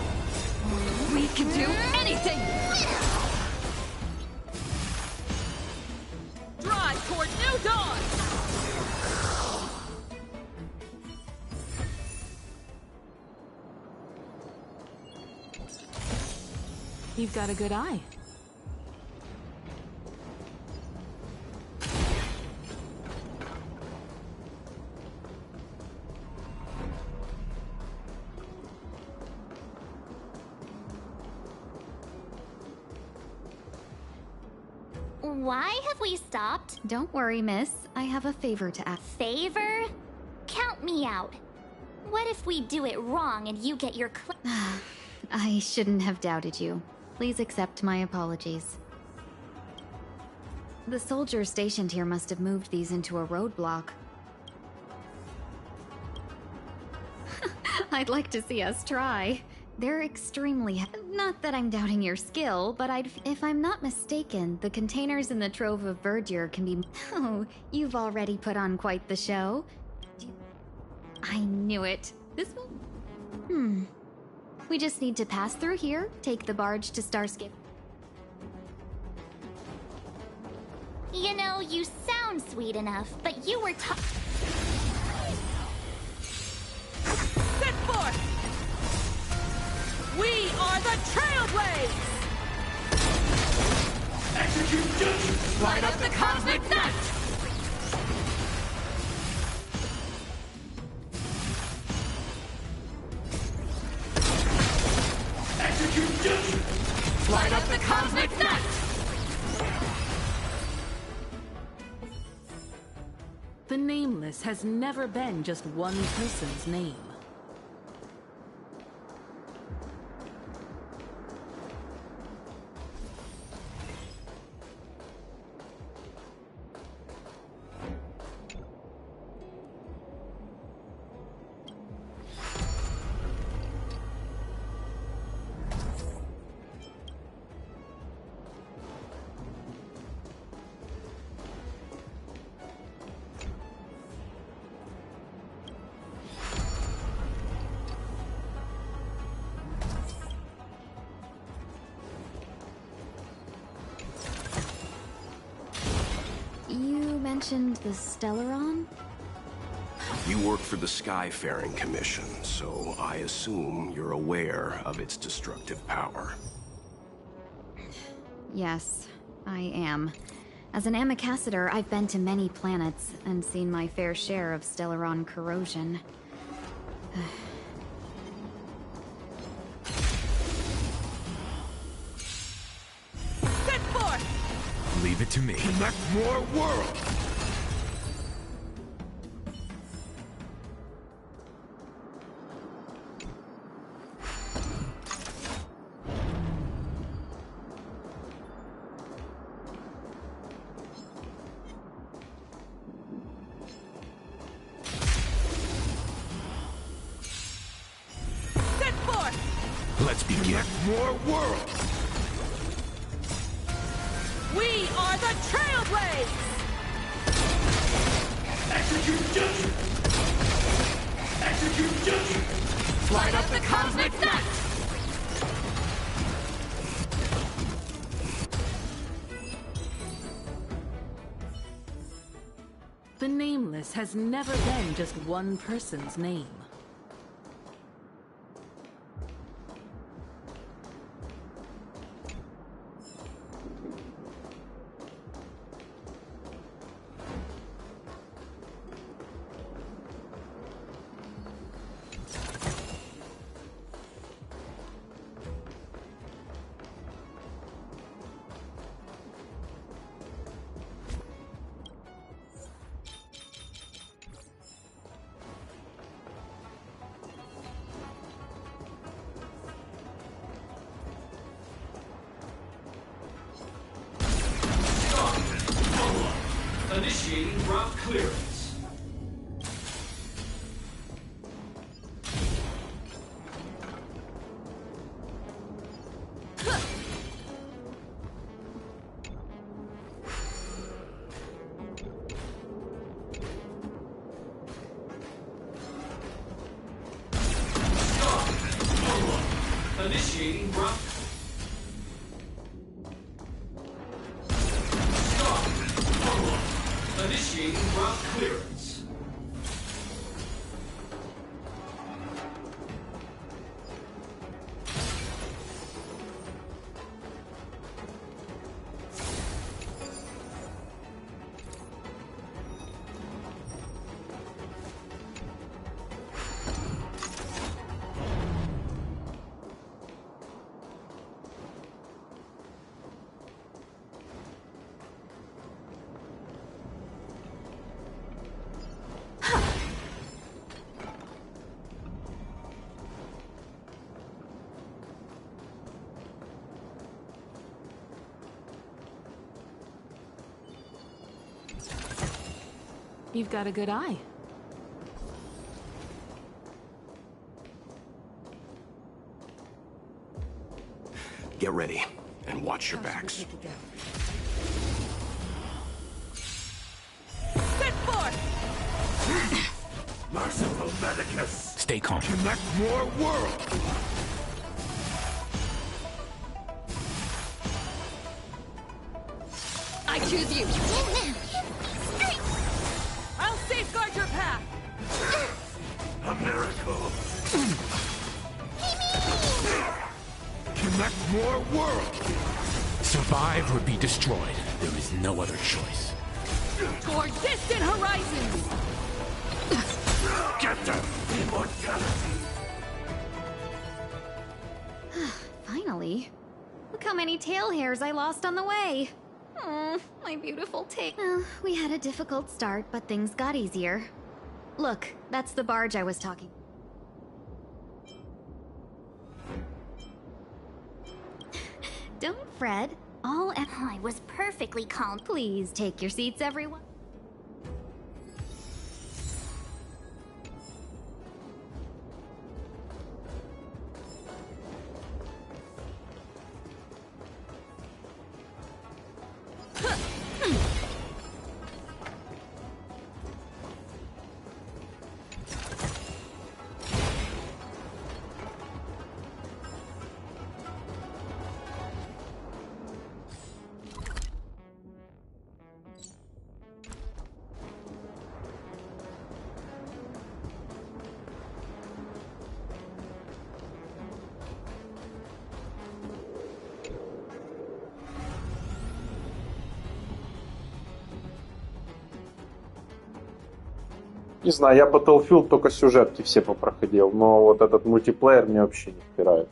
We can do anything! Drive toward new dawn! You've got a good eye. Why have we stopped? Don't worry, miss. I have a favor to ask. Favor? Count me out. What if we do it wrong and you get your I shouldn't have doubted you. Please accept my apologies. The soldiers stationed here must have moved these into a roadblock. I'd like to see us try. They're extremely... Not that I'm doubting your skill, but if I'm not mistaken, the containers in the Trove of Verdure can be... Oh, you've already put on quite the show. I knew it. This will... We just need to pass through here, take the barge to Starscape. You know, you sound sweet enough, but you were Set forth! We are the Trailblaze! Execute justice! Light up the cosmic net! Execute justice! Light up the cosmic net! The Nameless has never been just one person's name. Mentioned the Stellaron? You work for the Skyfaring Commission, so I assume you're aware of its destructive power. Yes, I am. As an ambassador, I've been to many planets and seen my fair share of Stellaron corrosion. Set forth! Leave it to me. Connect more worlds! Let's begin. More worlds! We are the Trailblades! Execute judgment! Execute judgment! Light up the cosmic night! The Nameless has never been just one person's name. Initiating route clearance. Initiating route. Initiating route clearance. You've got a good eye. Get ready and watch your backs. Set forth! Merciful Medicus! Stay calm. Connect more worlds! I choose you! I'll safeguard your path! A miracle! Connect more worlds! Survive or be destroyed. There is no other choice. Toward distant horizons! Get them! Immortality! Finally. Look how many tail hairs I lost on the way. My beautiful tail. Well, we had a difficult start, but things got easier. Look, that's the barge I was talking. Don't fret. I was perfectly calm. Please take your seats, everyone. Не знаю, я Battlefield только сюжетки все попроходил, но вот этот мультиплеер мне вообще не впирает.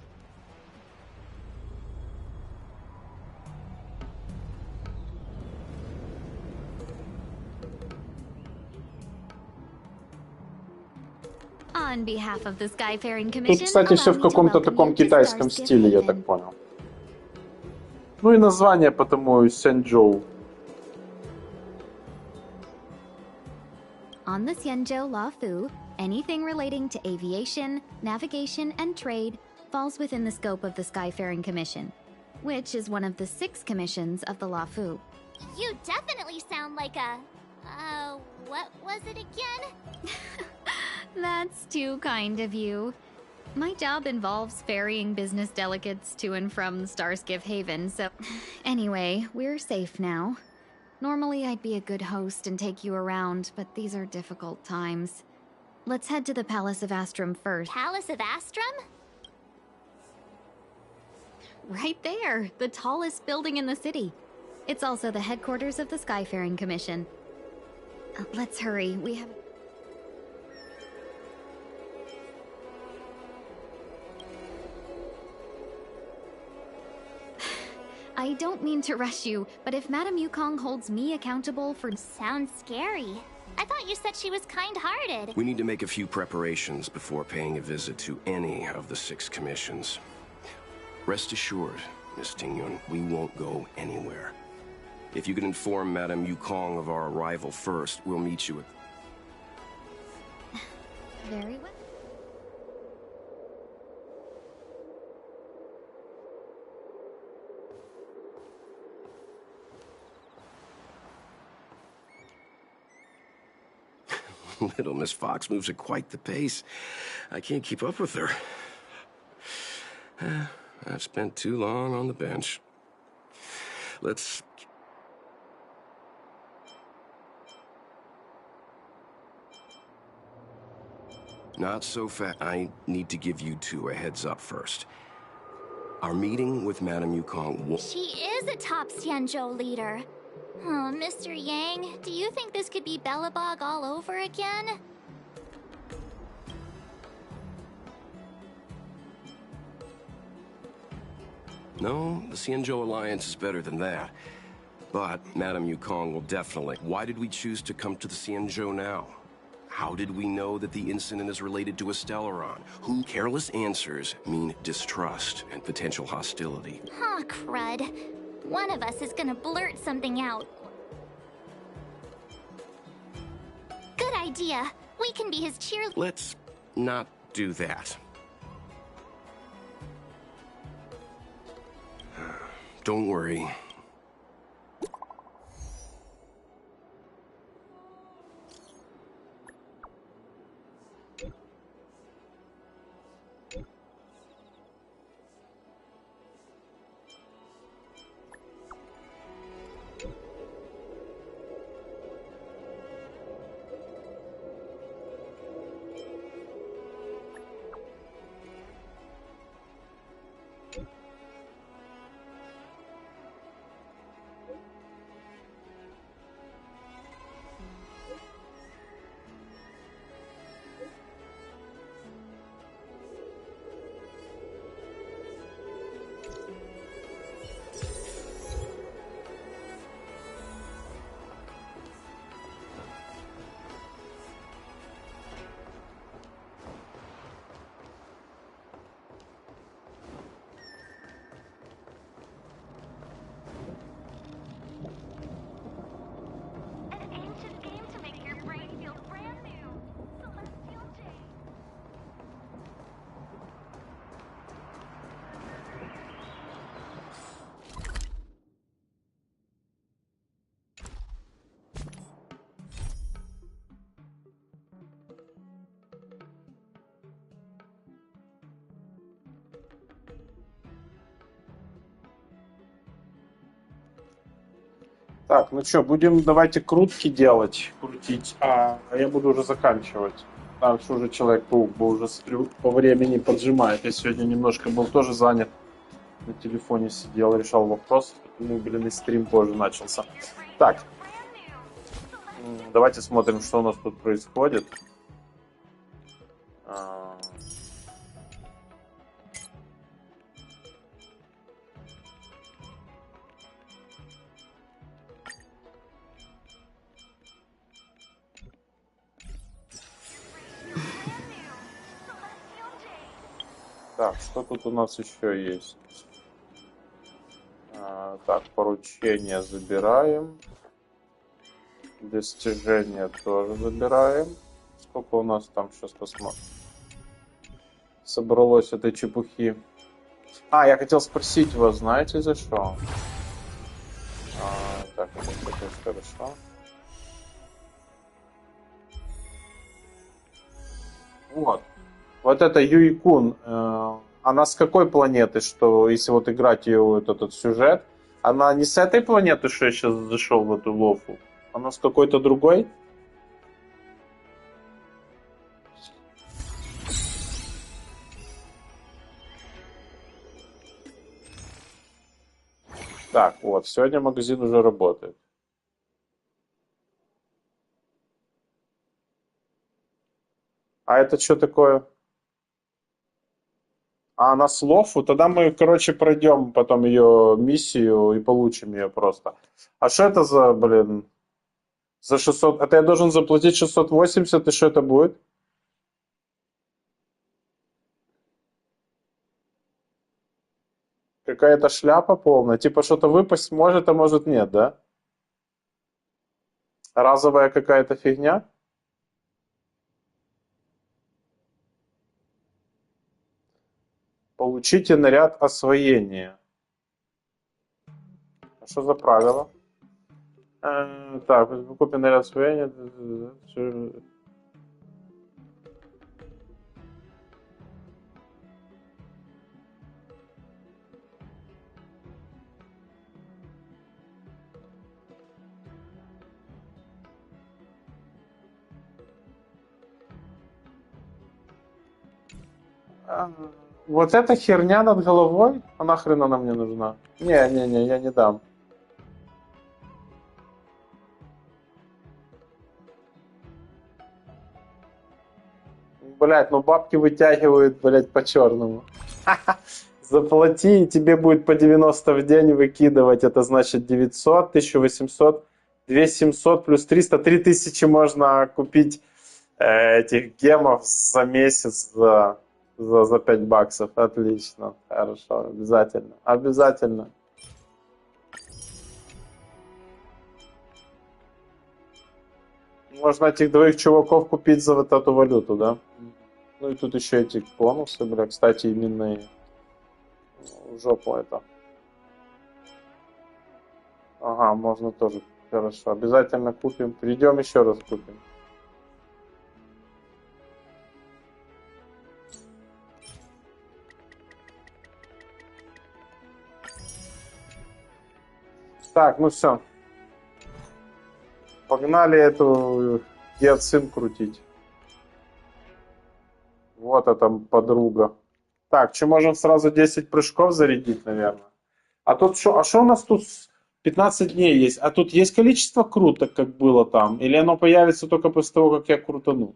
On behalf of the Skyfaring Тут, Commission, кстати, все в каком-то таком китайском стиле, я так понял. Ну и название потому Сяньчжоу. On the Xianzhou Lawfu, anything relating to aviation, navigation, and trade falls within the scope of the Skyfaring Commission, which is one of the 6 commissions of the Lawfu. You definitely sound like a... what was it again? That's too kind of you. My job involves ferrying business delegates to and from Starskiff Haven, so... Anyway, we're safe now. Normally I'd be a good host and take you around, but these are difficult times. Let's head to the Palace of Astrum first. Palace of Astrum? Right there, the tallest building in the city. It's also the headquarters of the Skyfaring Commission. Let's hurry, we have... I don't mean to rush you, but if Madame Yukong holds me accountable for... Sounds scary. I thought you said she was kind-hearted. We need to make a few preparations before paying a visit to any of the 6 commissions. Rest assured, Miss Tingyun, we won't go anywhere. If you can inform Madame Yukong of our arrival first, we'll meet you at... Very well. Little Miss Fox moves at quite the pace. I can't keep up with her. I've spent too long on the bench. Let's... Not so fast. I need to give you 2 a heads up first. Our meeting with Madame Yukong will... She is a top Xianzhou leader. Oh, Mr. Yang, do you think this could be Bellabog all over again? No, the Xianzhou Alliance is better than that. But Madame Yukong will definitely... Why did we choose to come to the Xianzhou now? How did we know that the incident is related to a Stellaron? Who careless answers mean distrust and potential hostility. Huh, crud. One of us is gonna blurt something out. Good idea. We can be his cheerleader. Let's not do that. Don't worry. Так, ну что, будем, давайте крутки делать, крутить, а я буду уже заканчивать. Там что уже Человек-паук, бо уже смотрю, по времени поджимает. Я сегодня немножко был тоже занят, на телефоне сидел, решал вопрос, ну, блин, и стрим позже начался. Так, Давайте смотрим, что у нас тут происходит. Так, что тут у нас еще есть? Так, поручение забираем. Достижения тоже забираем. Сколько у нас там, сейчас посмотрим, собралось этой чепухи. Я хотел спросить вас, знаете за что? Так, это хорошо. Вот это Юй-кун, она с какой планеты, что если вот играть ее вот этот сюжет, она не с этой планеты, что я сейчас зашел в эту лофу? Она с какой-то другой? Так, вот, сегодня магазин уже работает. А это что такое? Она с Лофу? Тогда мы, короче, пройдем потом ее миссию и получим ее просто. А что это за, блин, за 600? Это я должен заплатить 680, и что это будет? Какая-то шляпа полная. Типа что-то выпасть может, а может нет, да? Разовая какая-то фигня? Получите наряд освоения. А что за правило? Так, купим наряд освоения. Вот эта херня над головой, а нахрен она мне нужна? Не, я не дам. Блять, ну бабки вытягивают, блять, по-черному. Заплати, и тебе будет по 90 в день выкидывать. Это значит 900, 1800, 2700 плюс 300. 3000 можно купить этих гемов за месяц, за 5 баксов. Отлично. Хорошо. Обязательно. Обязательно. Можно этих двоих чуваков купить за вот эту валюту, да? Ну и тут еще эти бонусы, бля. Кстати, именные. В жопу это. Ага, можно тоже. Хорошо. Обязательно купим. Придем еще раз купим. Так, ну все. Погнали эту гиацин крутить. Вот это подруга. Так, что можем сразу 10 прыжков зарядить, наверное. А тут что? А что у нас тут 15 дней есть? А тут есть количество круток, как было там? Или оно появится только после того, как я крутану?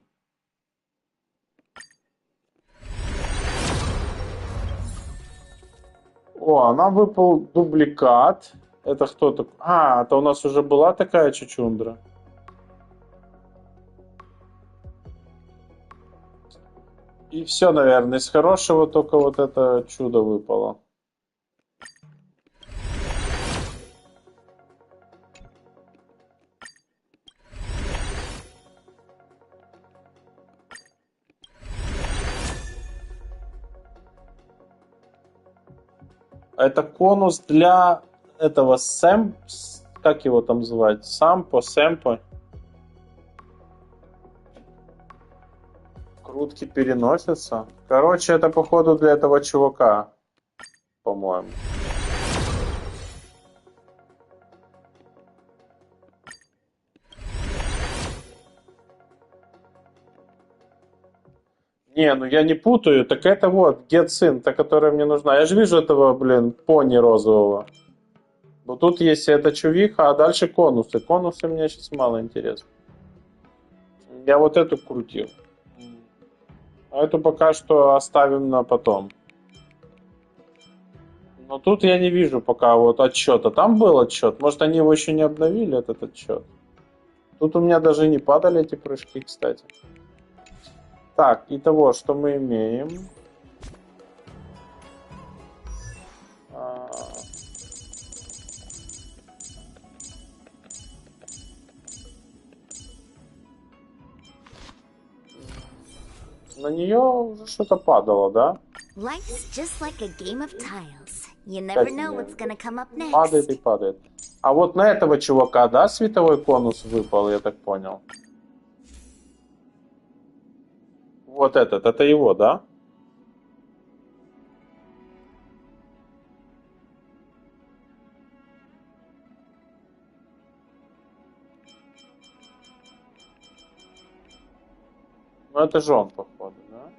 О, нам выпал дубликат. Это кто такой? А, это у нас уже была такая чучундра. И все, наверное. Из хорошего только вот это чудо выпало. Это конус для этого как его там звать? Сэмпо. Крутки переносятся. Короче, это походу для этого чувака, по-моему. Не, ну я не путаю. Так это вот гиацин, та, которая мне нужна. Я же вижу этого, блин, пони розового. Но тут есть эта чувиха, а дальше конусы. Конусы мне сейчас мало интересны. Я вот эту крутил. А эту пока что оставим на потом. Но тут я не вижу пока вот отчета. Там был отчет. Может, они его еще не обновили, этот отчет. Тут у меня даже не падали эти прыжки, кстати. Так, итого, что мы имеем? На нее уже что-то падало, да? Life's just like a game of tiles. You never know what's gonna come up next. Падает и падает. А вот на этого чувака, да, световой конус выпал, я так понял? Вот этот, это его, да? Ну это же он, походу, да?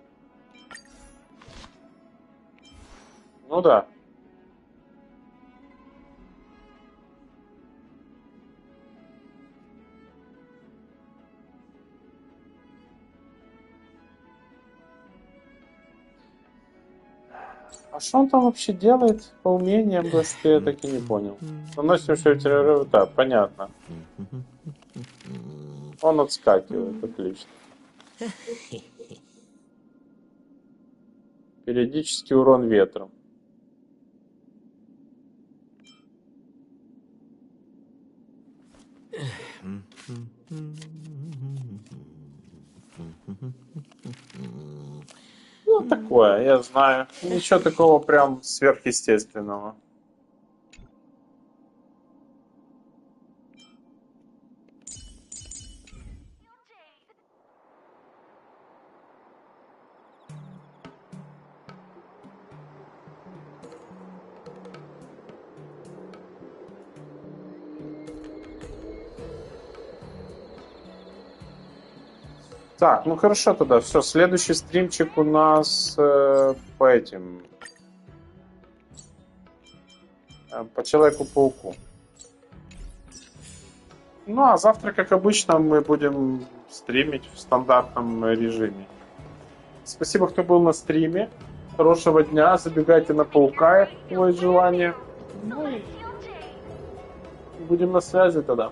Ну да. А что он там вообще делает по умениям, что я так и не понял. Наносим все терроры, да, понятно. Он отскакивает, отлично. Периодический урон ветром. Ну, такое, я знаю. Ничего такого прям сверхъестественного. Так, ну хорошо тогда. Все, следующий стримчик у нас по этим. По Человеку-пауку. Ну, а завтра, как обычно, мы будем стримить в стандартном режиме. Спасибо, кто был на стриме. Хорошего дня. Забегайте на Паука, если есть желание. Ну и будем на связи тогда.